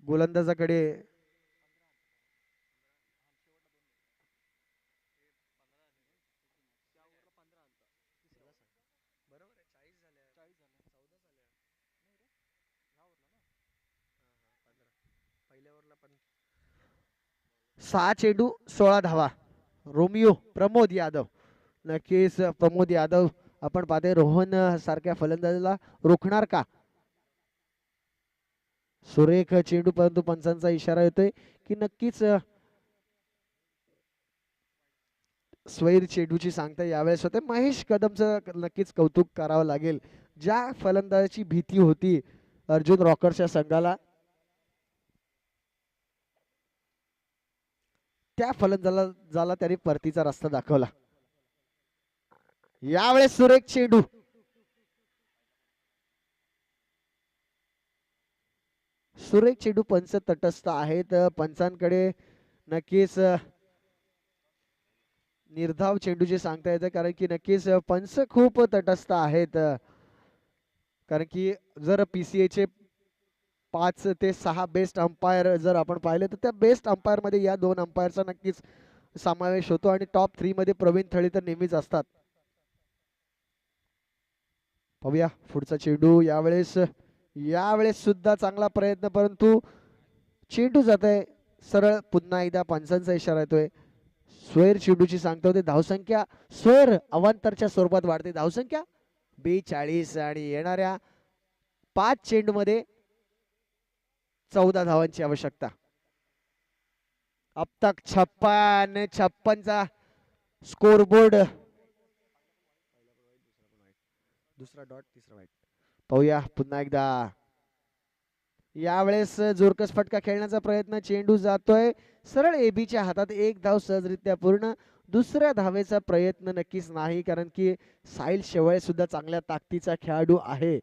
गोलंदाजाकडे सहा चेंडू 16 धावा. रोमियो प्रमोद यादव. नक्कीच प्रमोद यादव आपण पाहतोय रोहन सारख्या फलंदाजाला रोखणार का. सुरेख चेंडू परंतु पंचांचा इशारा येतोय की नक्कीच स्वैर चेंडूची सांगता यावेळेस होते. महेश कदमचं नक्कीच कौतुक करावं लागेल. ज्या फलंदाजाची भीती होती अर्जुन रॉकरच्या संघाला त्या फलंदाजाला त्यांनी परतीचा रस्ता दाखवला. यावेळेस सुरेख चेंडू पंच तटस्थ आहेत. पंचांकडे नक्कीच निर्धाव चेंडूचे सांगता येतं कारण की नक्कीच पंच खूप तटस्थ आहेत. कारण की जर PCAचे 5 ते 6 बेस्ट अंपायर जर आपण पाहिले तर त्या बेस्ट अंपायर मध्ये या 2 अंपायरचा नक्कीच समावेश होतो आणि टॉप 3 मध्ये प्रवीण थळी तर नेहमीच असतात. पाहूया पुढचा चेंडू. यावेळेस सुद्धा चांगला प्रयत्न परंतु चेंडू जात आहे सरळ. पुन्हा एकदा पंचांचा इशारा येतोय. स्वैर चेंडूची सांगता होते. धावसंख्या स्वैर अवांतरच्या स्वरूपात वाढते. धावसंख्या 42 आणि येणाऱ्या 5 चेंडूमध्ये 14 धावांची आवश्यकता. अब तक 56चा स्कोर बोर्ड. दुसरा डॉट तिसरा वाईट. पाहूया पुन्हा एकदा. यावेळेस जोरकस फटका खेळण्याचा प्रयत्न. चेंडू जातोय सरळ एबीच्या हातात. एक धाव सहजरित्या पूर्ण. दुसऱ्या धावेचा प्रयत्न नक्कीच नाही, कारण की साहिल शेवाळे सुद्धा चांगल्या ताकदीचा खेळाडू आहे.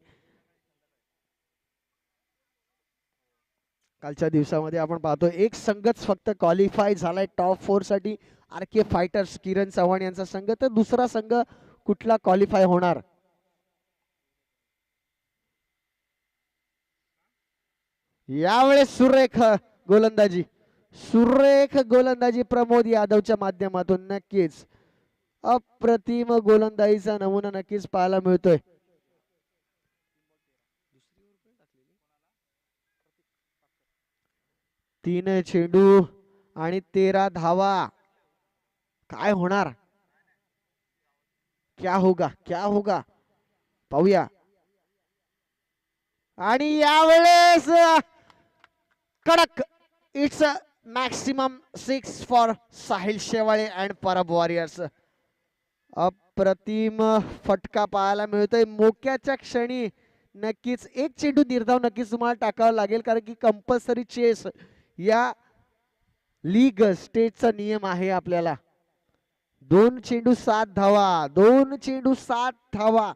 कालच्या दिवसामध्ये आपण पाहतो एक संघच फक्त क्वालिफाय झालाय टॉप 4 साठी. आर के फायटर्स किरण चव्हाण यांचा संघ. तर दुसरा संघ कुठला क्वालिफाय होणार. यावेळेस सुरेख गोलंदाजी. सुरेख गोलंदाजी प्रमोद यादवच्या माध्यमातून. नक्कीच अप्रतिम गोलंदाजीचा नमुना नक्कीच पाहायला मिळतोय. तीन चेंडू आणि 13 धावा. काय होणार. क्या होगा क्या होगा पाहूया. आणि यावेळेस कडक. It's maximum 6 for Sahil Shewale and Parab warriors. अप्रतिम फटका पाहायला मिळतोय. मोक्याच्या क्षणी नक्कीच एक चेंडू निर्धाव नक्कीच तुम्हाला टाकावा लागेल, कारण की कंपल्सरी चेस या लीग स्टेटचा नियम आहे आपल्याला. 2 चेंडू 7 धावा. 2 चेंडू 7 धावा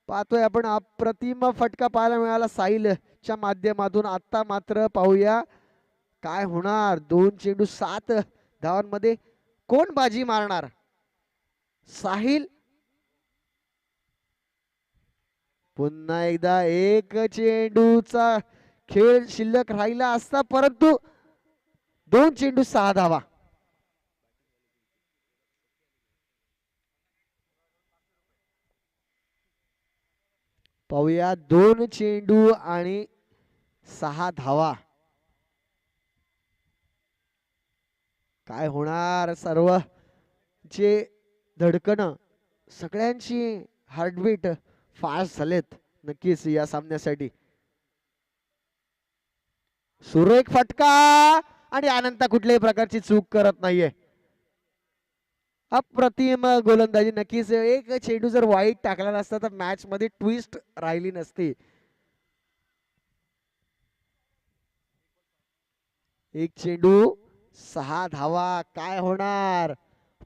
पाहतोय आपण. अप्रतिम फटका पाहायला मिळाला साहिलच्या माध्यमातून. आता मात्र पाहूया काय होणार. 2 चेंडू 7 धावांमध्ये कोण बाजी मारणार. साहिल. पुन्हा एकदा एक चेंडूचा खेळ शिल्लक राहिला असता, परंतु 2 चेंडू 6 धावा. पाहूया 2 चेंडू आणि 6 धावा. काय होणार. सर्व जे धडकणं सगळ्यांची हार्टबीट फास्ट झालेत नक्कीच या सामन्यासाठी. सुरेख फटका आणि अनंता कुठल्याही प्रकारची चूक करत नाहीये. अप्रतिम गोलंदाजी. नक्कीच एक चेंडू जर वाईट टाकला नसता तर मॅच मध्ये ट्विस्ट राहिली नसती. एक चेंडू 6 धावा. काय होणार.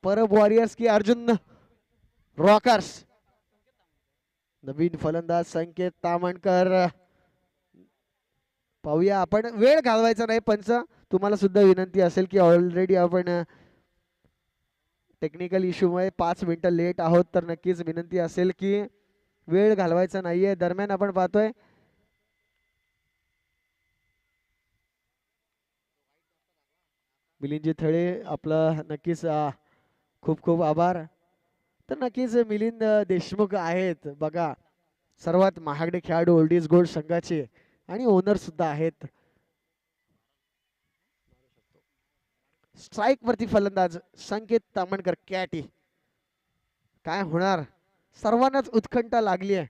परब वॉरियर्स की अर्जुन रॉकर्स. नवीन फलंदाज संकेत तामणकर. पाहूया आपण. वेळ घालवायचा नाही पंच. तुम्हाला सुद्धा विनंती असेल की ऑलरेडी आपण टेक्निकल इश्यूमुळे 5 मिनिटं लेट आहोत, तर नक्कीच विनंती असेल की वेळ घालवायचा नाहीये. दरम्यान आपण पाहतोय मिलिंदजी थळे. आपलं नक्कीच खूप खूप आभार. तर नक्कीच मिलिंद देशमुख आहेत बघा, सर्वात महागडे खेळाडू ओल्ड इज गोल्ड संघाचे आणि ओनर सुद्धा आहेत. स्ट्राइक वरती फलंदाज संकेत तामणकर कॅटी. काय होणार. सर्वांनाच उत्कंठा लागली आहे.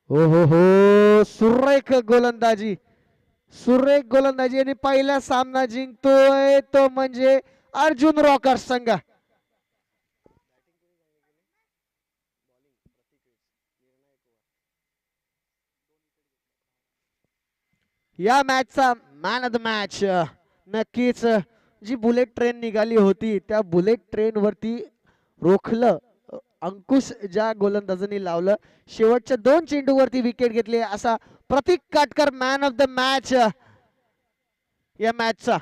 हो हो हो. सुरेख गोलंदाजी. सुरेख गोलंदाजी आणि पहिला सामना जिंकतोय तो म्हणजे अर्जुन रॉकर्स संघ. या मॅचचा मॅन ऑफ द मॅच नक्कीच जी बुलेट ट्रेन निघाली होती त्या बुलेट ट्रेन वरती रोखलं अंकुश ज्या गोलंदाजांनी लावलं. शेवटच्या 2 चेंडूवरती विकेट घेतली असा Pratik Katkar man of the match या मॅचचा.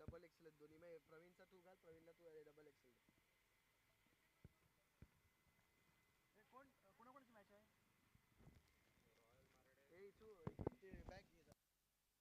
डबल एक्सेल दोन्ही में प्रवीणचा तू घाल प्रवीणला तू डबल एक्सेल कोणाकोणाची मॅच आहे ए इथू